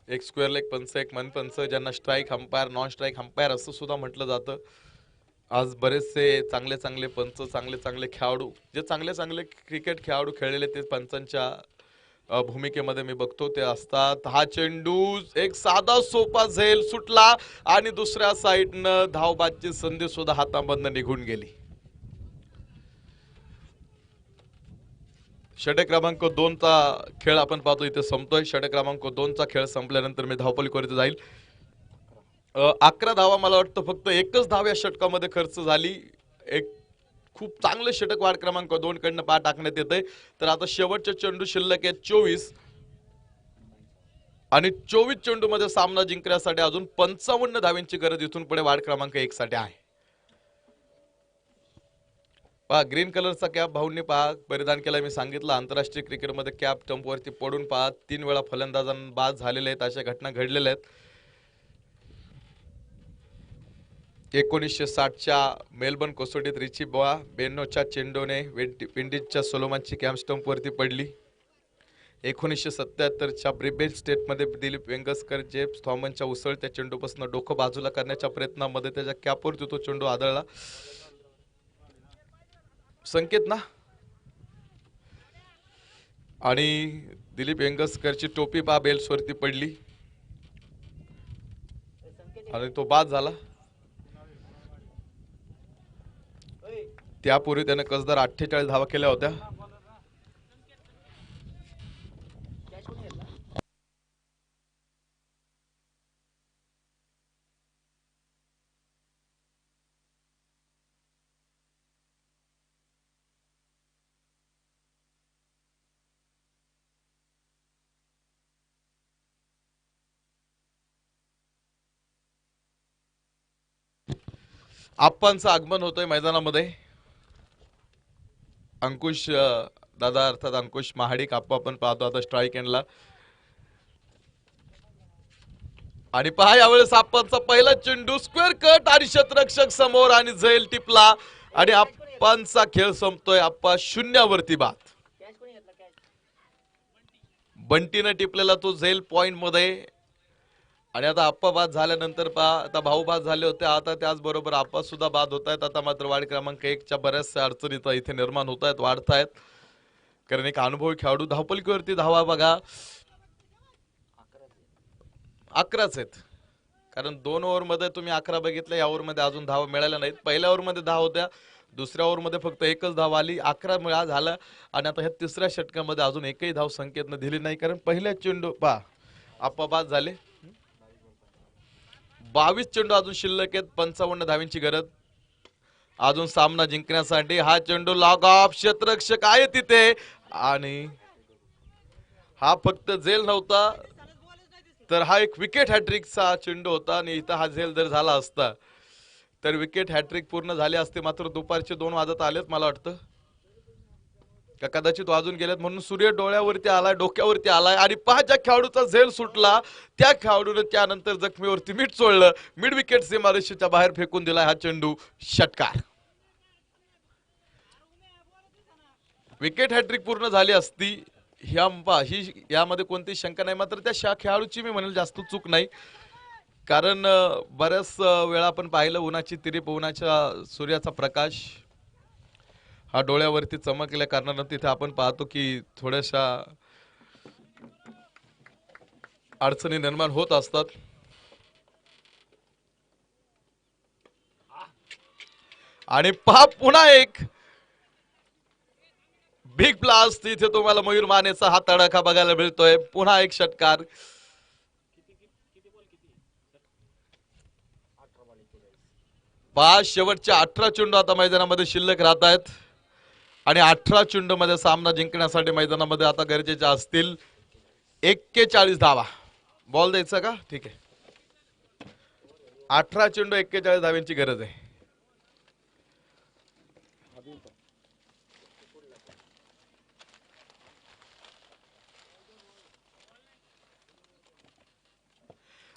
एक स्क्वेअर लेग पंच, एक मन पंच, ज्यांना strike umpire, non strike umpire असं सुद्धा म्हटलं जातं. आज बरेचसे चांगले चांगले पंच, चांगले चांगले खेळाडू, जे चांगले चांगले क्रिकेट खेळाडू खेळलेले ते पंचांच्या भूमिकेमध्ये मी बघतो ते असतात. हा चेंडू एक साधा सोपा झेल सुटला आणि दुसऱ्या साईडनं धावबादची संधी सुद्धा हातामधनं निघून गेली. षटक क्रमांक 2 चा खेळ आपण पाहतो इथे संपतोय. षटक क्रमांक 2 चा खेळ संपल्यानंतर मी धावपलीवरती जाईल. 11 धावा मला वाटतं फक्त एकच धाव या षटकामध्ये खर्च झाली. एक खूप चांगलं षटक वाढ क्रमांक 2 कडनं पा टाकण्यात येते. तर आता शेवटचे चेंडू शिल्लक आहेत 24 आणि 24 चेंडू मध्ये सामना जिंकण्यासाठी अजून 55 धावांची गरज इथून पुढे वाढ क्रमांक 1 साठी आहे. पहा ग्रीन कलरचा कॅप भाऊंनी पहा परिधान केला. मी सांगितलं आंतरराष्ट्रीय क्रिकेटमध्ये कॅप स्टंपवरती पडून पहा 3 वेळा फलंदाजांना बाद झालेले आहेत. अशा घटना घडलेल्या आहेत. 1960च्या मेलबर्न कसोटीत रिची बोआ 92च्या चेंडूने विंडीजच्या सोलोमनची कॅप स्टंपवरती पडली. 1977च्या ब्रिस्बेन स्टेटमध्ये दिलीप वेंगसकर जेम्स थॉमसच्या उसळत्या चेंडूपासून डोकं बाजूला करण्याच्या प्रयत्नामध्ये त्याच्या कॅपवरती तो चेंडू आदळला. संकेत ना. आणि दिलीप वेंगसकरची टोपी पा बेल्सवरती पडली आणि तो बाद झाला. त्यापूर्वी त्याने कसदार 48 धावा केल्या होत्या. आप्पांचं आगमन होतोय मैदानामध्ये. अंकुश दादा अर्थात अंकुश महाडिक आप्पा आपण पाहतो आता स्ट्राईक एंडला. आणि पहा यावेळेस आप्पांचा पहिला चेंडू स्क्वेअर कट आणि शतरक्षक समोर आणि झैल टिपला आणि आप्पांचा खेळ संपतोय. आप्पा शून्यावरती बाद. बंटीनं टिपलेला तो झैल पॉइंट मध्ये. आणि आता आप्पा बाद झाल्यानंतर पहा आता भाऊ बाद झाले होते. आता त्याचबरोबर आप्पा सुद्धा बाद होत आहेत. आता मात्र वाढ क्रमांक 1 च्या बऱ्याचशा अडचणी इथे निर्माण होत आहेत, वाढतायत. कारण एक अनुभवी खेळाडू धावपलकीवरती धावा बघा 11च आहेत. कारण 2 ओव्हरमध्ये तुम्ही 11 बघितलं. या ओव्हरमध्ये अजून धावा मिळाल्या नाहीत. पहिल्या ओव्हरमध्ये 10 होत्या, दुसऱ्या ओव्हरमध्ये फक्त एकच धाव आली. 11 मिळा झाला. आणि आता ह्या तिसऱ्या षटकामध्ये अजून एकही धाव संकेतनं दिली नाही. कारण पहिल्या चेंडू पहा आप्पा बाद झाले. 22 चेंडू अजून शिल्लक आहेत. 55 धावांची गरज अजून सामना जिंकण्यासाठी. हा चेंडू लॉग ऑफ क्षेत्ररक्षक आहे तिथे आणि हा फक्त झेल नव्हता तर हा एक विकेट हॅट्रिकचा चेंडू होता. आणि इथं हा झेल जर झाला असता तर विकेट हॅट्रिक पूर्ण झाले असते. मात्र दुपारचे 2 वाजत आलेत मला वाटतं का कदाचित वाजून गेलेत. म्हणून सूर्य डोळ्यावरती आलाय, डोक्यावरती आलाय. आणि पहा ज्या खेळाडूचा झेल सुटला त्या खेळाडूने त्यानंतर जखमीवरती मीठ चोळलं. मिड विकेट सीमारेषेच्या बाहेर फेकून दिलाय हा चेंडू. षटकार. विकेट हॅट्रिक पूर्ण झाली असती ही यामध्ये कोणती शंका नाही. मात्र त्या खेळाडूची मी म्हणेल जास्त चूक नाही. कारण बऱ्याच वेळा आपण पाहिलं उन्हाची तिरीप, उन्हाच्या सूर्याचा प्रकाश हा डोळ्यावरती चमकल्या कारणानं तिथे आपण पाहतो की थोड्याशा अडचणी निर्माण होत असतात. आणि पहा पुन्हा एक बिग ब्लास्ट. इथे तुम्हाला मयूर मानेचा हा तडाखा बघायला मिळतोय. पुन्हा एक षटकार. पहा शेवटच्या 18 चेंडू आता मैदानामध्ये शिल्लक राहत आहेत आणि 18 चेंडू मध्ये सामना जिंकण्यासाठी मैदानामध्ये आता गरजेच्या असतील 41 धावा. बॉल द्यायचा का? ठीक आहे. 18 चेंडू 41 धाव्यांची गरज आहे.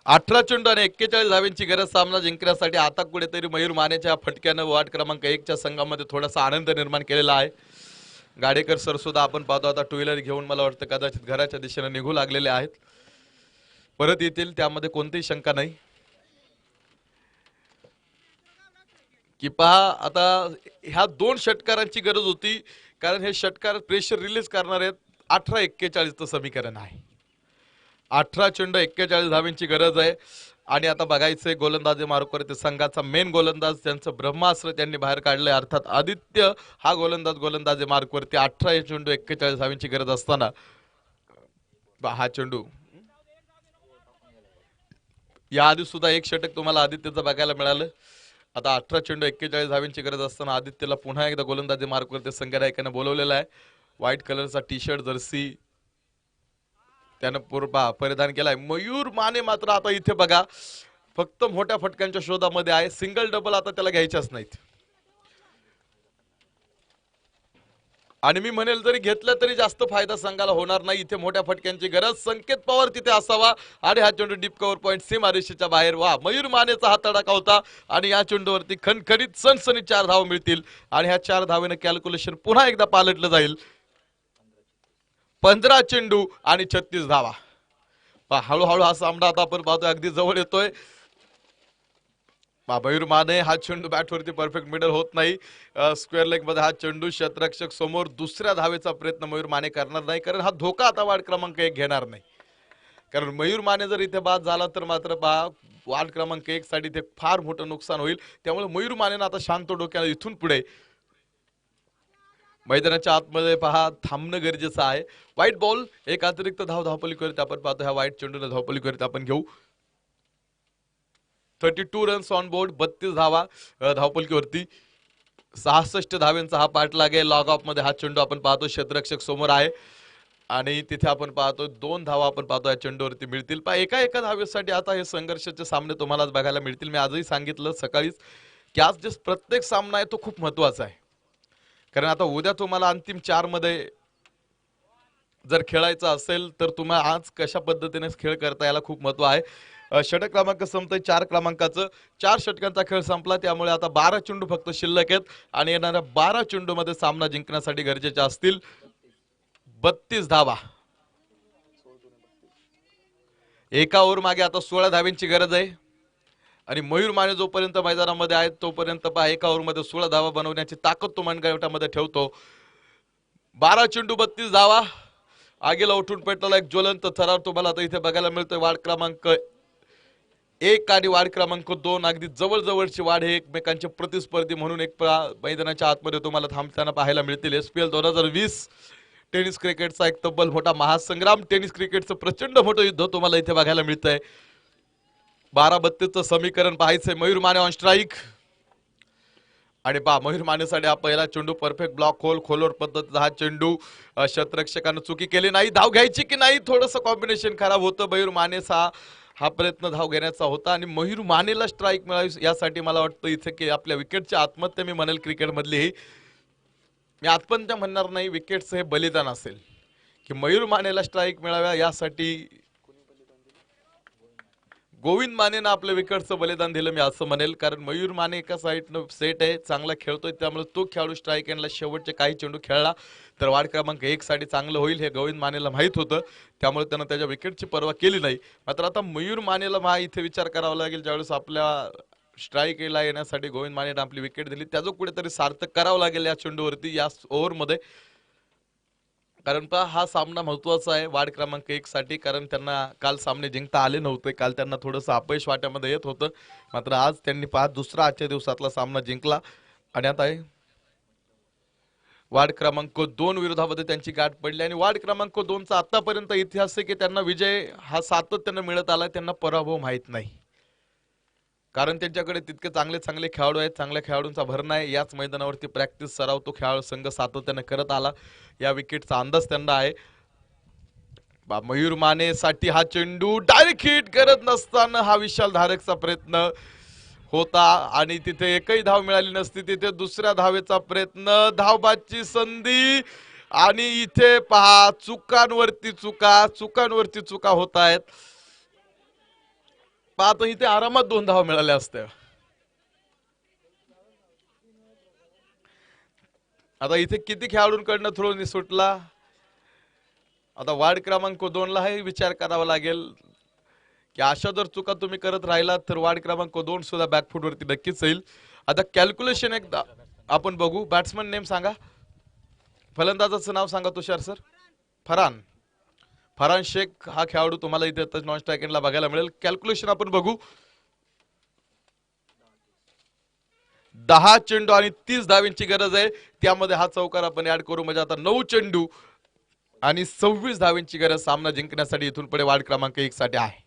18 चेंडू आणि 41 धावांची गरज सामना जिंकण्यासाठी. आता कुठेतरी मयूर मानेच्या फटक्यानं वार्ड क्रमांक 1 च्या संघामध्ये थोडासा आनंद निर्माण केलेला आहे. गाडेकर सर सुद्धा आपण पाहतो आता टू व्हीलर घेऊन मला वाटतं कदाचित घराच्या दिशेने निघू लागलेले आहेत. परत येतील त्यामध्ये कोणतीही शंका नाही. की पहा आता ह्या दोन षटकारांची गरज होती, कारण हे षटकार प्रेशर रिलीज करणार आहेत. 18-41 समीकरण आहे. 18 चेंडू 41 धावांची गरज आहे. आणि आता बघायचंय गोलंदाजी मार्कवरती संघाचा मेन गोलंदाज त्यांचं ब्रह्मास्त्र त्यांनी बाहेर काढलंय, अर्थात आदित्य हा गोलंदाजी मार्कवरती. 18 चेंडू 41 धावांची गरज असताना हा चेंडू या आधी सुद्धा एक षटक तुम्हाला आदित्यचं बघायला मिळालं. आता 18 चेंडू 41 धावांची गरज असताना आदित्यला पुन्हा एकदा गोलंदाजी मार्कवरती संघनायकाने बोलवलेला आहे. व्हाईट कलरचा टी शर्ट जर्सी त्यानं परिधान केलाय. मयूर माने मात्र आता इथे बघा फक्त मोठ्या फटक्यांच्या शोधामध्ये आहे. सिंगल डबल आता त्याला घ्यायच्याच नाहीत. आणि मी म्हणेल जरी घेतलं तरी जास्त फायदा संघाला होणार नाही. इथे मोठ्या फटक्यांची गरज. संकेत पवार तिथे असावा आणि हा चेंडू डीप कव्हर पॉइंट सीमा रेषेच्या बाहेर. वा, मयूर मानेचा हा तडाखा होता आणि या चेंडूवरती खणखणीत सणसणीत 4 धावा मिळतील आणि ह्या 4 धावेनं कॅल्क्युलेशन पुन्हा एकदा पालटलं जाईल. 15 चेंडू आणि 36 धावा. हळूहळू हा सामना आता आपण पाहतोय अगदी जवळ येतोय. मयूर माने हा चेंडू बॅटवरती परफेक्ट मिडल होत नाही. स्क्वेअर लेग मध्ये हा चेंडू क्षेत्ररक्षक समोर. दुसऱ्या धावेचा प्रयत्न मयूर माने करणार नाही, कारण हा धोका आता वार्ड क्रमांक 1 घेणार नाही. कारण मयूर माने जर इथे बाद झाला तर मात्र वार्ड क्रमांक 1 साठी ते फार मोठं नुकसान होईल. त्यामुळे मयूर मानेनं आता शांत डोक्यानं इथून पुढे मैदानाच्या आतमध्ये थांबणं गरजेचं आहे. व्हाईट बॉल, एक अतिरिक्त धावपलीकरिता आपण पाहतो. ह्या व्हाईट चेंडूला धावपलीकरिता आपण घेऊ. 32 रन्स ऑन बोर्ड, 32 धावा धावपलकीवरती. 66 धाव्यांचा हा पाठलाग आहे. लॉग ऑफ मध्ये हा चेंडू आपण पाहतो क्षेत्ररक्षक समोर आहे आणि तिथे आपण पाहतो 2 धावा आपण पाहतो या चेंडूवरती मिळतील. एका धावेसाठी आता हे संघर्षाचे सामने तुम्हाला बघायला मिळतील. मी आजही सांगितलं सकाळीच की आज जे प्रत्येक सामना आहे तो खूप महत्वाचा आहे. कारण आता उद्या तुम्हाला अंतिम 4 मध्ये जर खेळायचं असेल तर तुम्हाला आज कशा पद्धतीने खेळ करता याला खूप महत्व आहे. षटक क्रमांक संपतोय 4 क्रमांकाचं. 4 षटकांचा खेळ संपला, त्यामुळे आता 12 चेंडू फक्त शिल्लक आहेत आणि येणाऱ्या 12 चेंडू मध्ये सामना जिंकण्यासाठी गरजेचे असतील 32 धावा. एका ओव्हर मागे आता 16 धाव्यांची गरज आहे आणि मयूर माने जोपर्यंत मैदानामध्ये आहेत तोपर्यंत एका ओव्हर मध्ये 16 धावा बनवण्याची ताकद तो मनगटामध्ये ठेवतो. 12 चेंडू 32 धावा. आगीला उठून पेटलेला एक ज्वलंत थरार तुम्हाला आता इथे बघायला मिळतोय. वार्ड क्रमांक 1 आणि वार्ड क्रमांक 2 अगदी जवळची वाढ हे एकमेकांचे प्रतिस्पर्धी म्हणून एक मैदानाच्या आतमध्ये तुम्हाला थांबताना पाहायला मिळतील. SPL 2020 टेनिस क्रिकेटचा एक तब्बल मोठा महासंग्राम. टेनिस क्रिकेटचं प्रचंड मोठं युद्ध तुम्हाला इथे बघायला मिळतंय. 12-32चं समीकरण पाहायचंय. मयूर माने ऑन स्ट्राईक आणि मयूर मानेसाठी हा पहिला चेंडू परफेक्ट ब्लॉक होल खोलवर पद्धतीचा हा चेंडू. क्षेत्ररक्षकानं चुकी केली नाही. धाव घ्यायची की नाही थोडंसं कॉम्बिनेशन खराब होतं. मयूर मानेचा हा प्रयत्न धाव घेण्याचा होता आणि मयूर मानेला स्ट्राईक मिळावी यासाठी मला वाटतं इथे की आपल्या विकेटची आत्महत्या मी म्हणेल क्रिकेटमधली. मी आत्महत्या म्हणणार नाही, विकेटचं हे बलिदान असेल की मयूर मानेला स्ट्राईक मिळाव्या यासाठी गोविंद मानेनं आपल्या विकेटचं बलिदान दिलं मी असं म्हणेल. कारण मयूर माने एका साईडनं सेट आहे, चांगला खेळतोय, त्यामुळे तो खेळाडू स्ट्राईक एंडला शेवटचे काही चेंडू खेळला तर वार्ड क्रमांक 1 साठी चांगलं होईल हे गोविंद मानेला माहित होतं. त्यामुळे त्यानं त्याच्या विकेटची पर्वा केली नाही. मात्र आता मयूर मानेला इथे विचार करावा लागेल ज्यावेळेस आपल्या स्ट्राईकला येण्यासाठी गोविंद मानेनं आपली विकेट दिली त्याचं कुठेतरी सार्थक करावं लागेल या चेंडूवरती या ओव्हरमध्ये. कारण हा सामना महत्वाचा आहे वार्ड क्रमांक 1 साठी. कारण त्यांना काल सामने जिंकता आले नव्हते. काल त्यांना थोडंसं अपयश वाट्यामध्ये येत होतं. मात्र आज त्यांनी दुसरा आजच्या दिवसातला सामना जिंकला आणि आता वार्ड क्रमांक 2 विरोधामध्ये त्यांची गाठ पडली आणि वार्ड क्रमांक 2चा आतापर्यंत इतिहास आहे की त्यांना विजय हा सातत्याने मिळत आला, त्यांना पराभव माहित नाही. कारण त्यांच्याकडे तितके चांगले खेळाडू आहेत, चांगल्या खेळाडूंचा भरणा आहे. याच मैदानावरती प्रॅक्टिस सराव तो खेळाडू संघ सातत्याने करत आला. या विकेटचा अंदाज त्यांना आहे. मयूर माने साठी हा चेंडू डायरेक्ट हिट करत नसताना हा विशाल धारकचा प्रयत्न होता आणि तिथे एकही धाव मिळाली नसती. तिथे दुसऱ्या धावेचा प्रयत्न, धावबादची संधी आणि इथे चुकांवरती चुका होत आहेत. पाहतो इथे आरामात 2 धावा मिळाल्या असत्या. आता इथे किती खेळाडूंकडनं थ्रो सुटला. आता वार्ड क्रमांक 2 ला हे विचार करावा लागेल की अशा जर चुका तुम्ही करत राहिलात तर वार्ड क्रमांक 2 सुद्धा बॅकफूट वरती नक्कीच येईल. आता कॅल्क्युलेशन एकदा आपण बघू. बॅट्समन नेम सांगा, फलंदाजाचं नाव सांगा तुषार सर. फरान शेख हा खेळाडू तुम्हाला इथे नॉन स्ट्राईक एंडला बघायला मिळेल. कॅल्क्युलेशन आपण बघू. 10 चेंडू आणि 30 धावींची गरज आहे. त्यामध्ये हा चौकार आपण ऍड करू म्हणजे आता 9 चेंडू आणि 26 धावींची गरज सामना जिंकण्यासाठी इथून पुढे वार्ड क्रमांक 1 साठी आहे.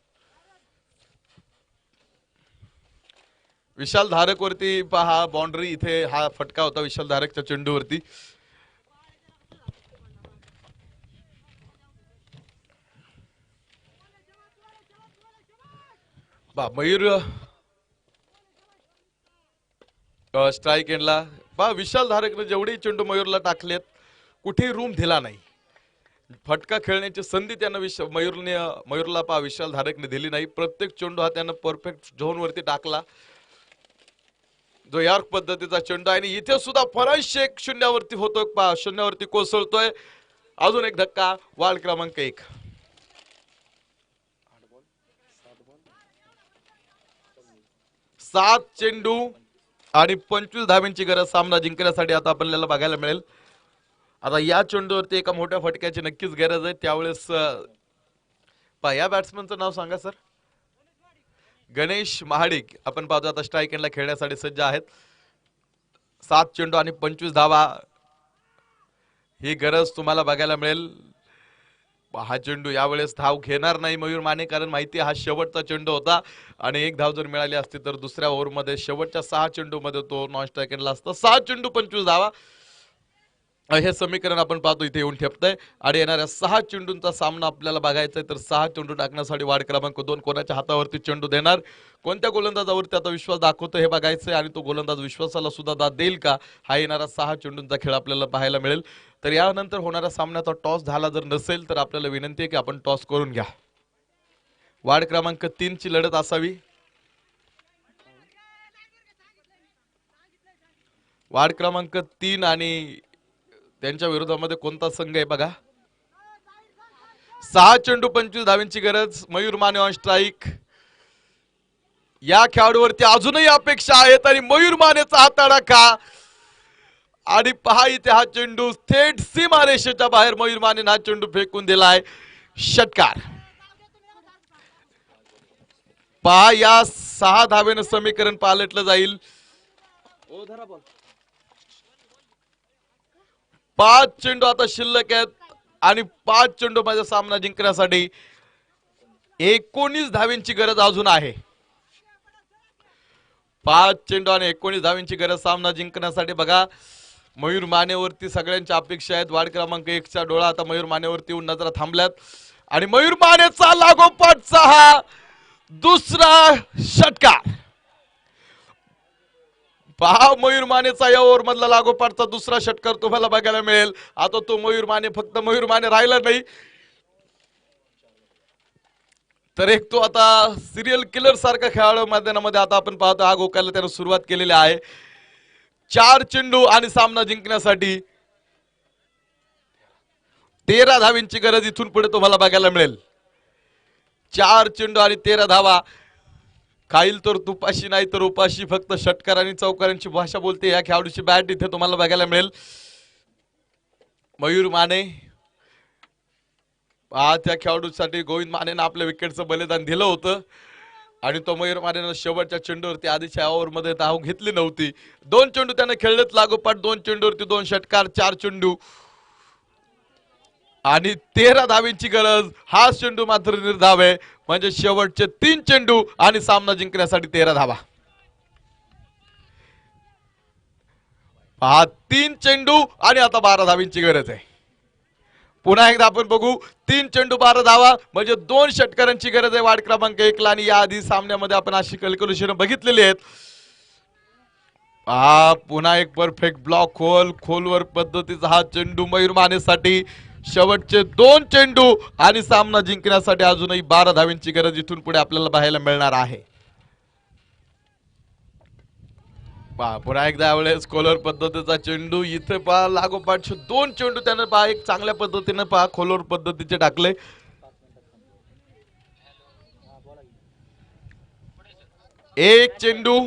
विशाल धारक वरती पहा बाउंड्री, इथे हा फटका होता विशाल धारकच्या चेंडूवरती. मयूर स्ट्राईक एंडला पहा. विशाल धारकने जेवढे चेंडू मयूरला टाकलेत कुठेही रूम दिला नाही. फटका खेळण्याची संधी त्यानं मयूरला पहा विशाल धारकने दिली नाही. प्रत्येक चेंडू हा त्यानं परफेक्ट झोन वरती टाकला जो यॉर्क पद्धतीचा चेंडू आहे. आणि इथे सुद्धा फरान शेख शून्यावरती होतोय पहा, शून्यावरती कोसळतोय. अजून एक धक्का. वार्ड क्रमांक 1. 7 चेंडू आणि 25 धावींची गरज सामना जिंकण्यासाठी आता आपल्याला बघायला मिळेल. आता या चेंडूवरती एका मोठ्या फटक्याची नक्कीच गरज आहे. त्यावेळेस या बॅट्समनचं नाव सांगा सर. गणेश महाडिक आपण पाहतो आता स्ट्राईक एंडला खेळण्यासाठी सज्ज आहेत. 7 चेंडू आणि 25 धावा ही गरज तुम्हाला बघायला मिळेल. हा चेंडू यावेळेस धाव घेणार नाही मयूर माने, कारण माहिती हा शेवटचा चेंडू होता आणि 1 धाव जर मिळाली असती तर दुसऱ्या ओव्हरमध्ये शेवटच्या 6 चेंडूमध्ये तो नॉन स्ट्राईक एंडला असता. 6 चेंडू 25 धावा हे समीकरण आपण पाहतो इथे येऊन ठेपतंय. आणि येणाऱ्या 6 चेंडूंचा सामना आपल्याला बघायचा आहे. तर 6 चेंडू टाकण्यासाठी वार्ड क्रमांक 2 कोणाच्या हातावरती चेंडू देणार, कोणत्या गोलंदाजावरती आता विश्वास दाखवतो हे बघायचंय. आणि तो गोलंदाज विश्वासाला सुद्धा दाद देईल का, हा येणारा 6 चेंडूंचा खेळ आपल्याला पाहायला मिळेल. तर यानंतर होणाऱ्या सामन्याचा टॉस झाला जर नसेल तर आपल्याला विनंती आहे की आपण टॉस करून घ्या. वार्ड क्रमांक 3 ची लढत असावी. वार्ड क्रमांक 3 आणि त्यांच्या विरोधामध्ये कोणता संघ आहे बघा. 6 चेंडू 25 धावींची गरज. Mayur Mane on strike. या खेळाडूवरती अजूनही अपेक्षा आहेत आणि मयूर मानेचा हाताळा का. आणि पहा इथे हा चेंडू थेट सीमारेषेच्या बाहेर मयूर माने हा चेंडू फेकून दिलाय. षटकार. पहा या 6 धावेनं समीकरण पालटलं जाईल. 5 चेंडू आता शिल्लक आहेत आणि 5 चेंडू मध्ये सामना जिंकण्यासाठी 19 धावींची गरज अजून आहे. 5 चेंडू आणि 19 धावींची गरज सामना जिंकण्यासाठी. बघा मयूर मानेवरती सगळ्यांच्या अपेक्षा आहेत. वार्ड क्रमांक 1 चा डोळा आता मयूर मानेवरती येऊन नजरा थांबल्यात आणि मयूर मानेचा लागोपाठचा हा दुसरा षटकार. पहा मयूर मानेचा या ओव्हर मधला लागोपाठचा दुसरा षटकार तुम्हाला बघायला मिळेल. आता तो मयूर माने फक्त मयूर माने राहिला नाही तर एक तो आता सिरियल किलर सारखा खेळाडू मैदानामध्ये आता आपण पाहतो हा गोकायला त्याने सुरुवात केलेली आहे. 4 चेंडू आणि सामना जिंकण्यासाठी 13 धावींची गरज इथून पुढे तुम्हाला बघायला मिळेल. 4 चेंडू आणि 13 धावा. खाईल तर तुपाशी नाही तर उपाशी, फक्त षटकार आणि चौकारांची भाषा बोलते या खेळाडूची बॅट इथे तुम्हाला बघायला मिळेल. मयूर माने त्या खेळाडूसाठी गोविंद मानेनं आपल्या विकेटचं बलिदान दिलं होतं आणि तो मयूर मानेनं शेवटच्या चेंडूवरती आधीच्या ओव्हरमध्ये धाव घेतली नव्हती. 2 चेंडू त्याने खेळलेत लागोपाठ. 2 चेंडूवरती 2 षटकार. 4 चेंडू आणि 13 धावींची गरज. हा चेंडू मात्र निर्धाव आहे म्हणजे शेवटचे 3 चेंडू आणि सामना जिंकण्यासाठी 13 धावा. 3 चेंडू आणि आता 12 धावींची गरज आहे. पुन्हा एकदा आपण बघू. 3 चेंडू 12 धावा म्हणजे 2 षटकारांची गरज आहे वार्ड क्रमांक 1 ला. आणि याआधी सामन्यामध्ये आपण अशी कॅल्क्युलेशन बघितलेली आहेत. पुन्हा एक परफेक्ट ब्लॉक खोलवर पद्धतीचा हा चेंडू मयूर मानेसाठी शेवटचे 2 चेंडू आणि सामना जिंकण्यासाठी अजूनही 12 धावांची गरज इथून पुढे आपल्याला पाहायला मिळणार आहे. पहा पुन्हा एकदा यावेळेस खोलवर पद्धतीचा चेंडू इथे पहा लागोपाठ 2 चेंडू त्याने पहा एक चांगल्या पद्धतीने पहा खोलवर पद्धतीचे टाकले. एक चेंडू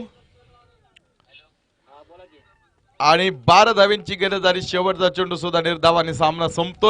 आणि 12 धावांची गरज आणि शेवटचा चेंडू सुद्धा निर्धावाने सामना संपतोय.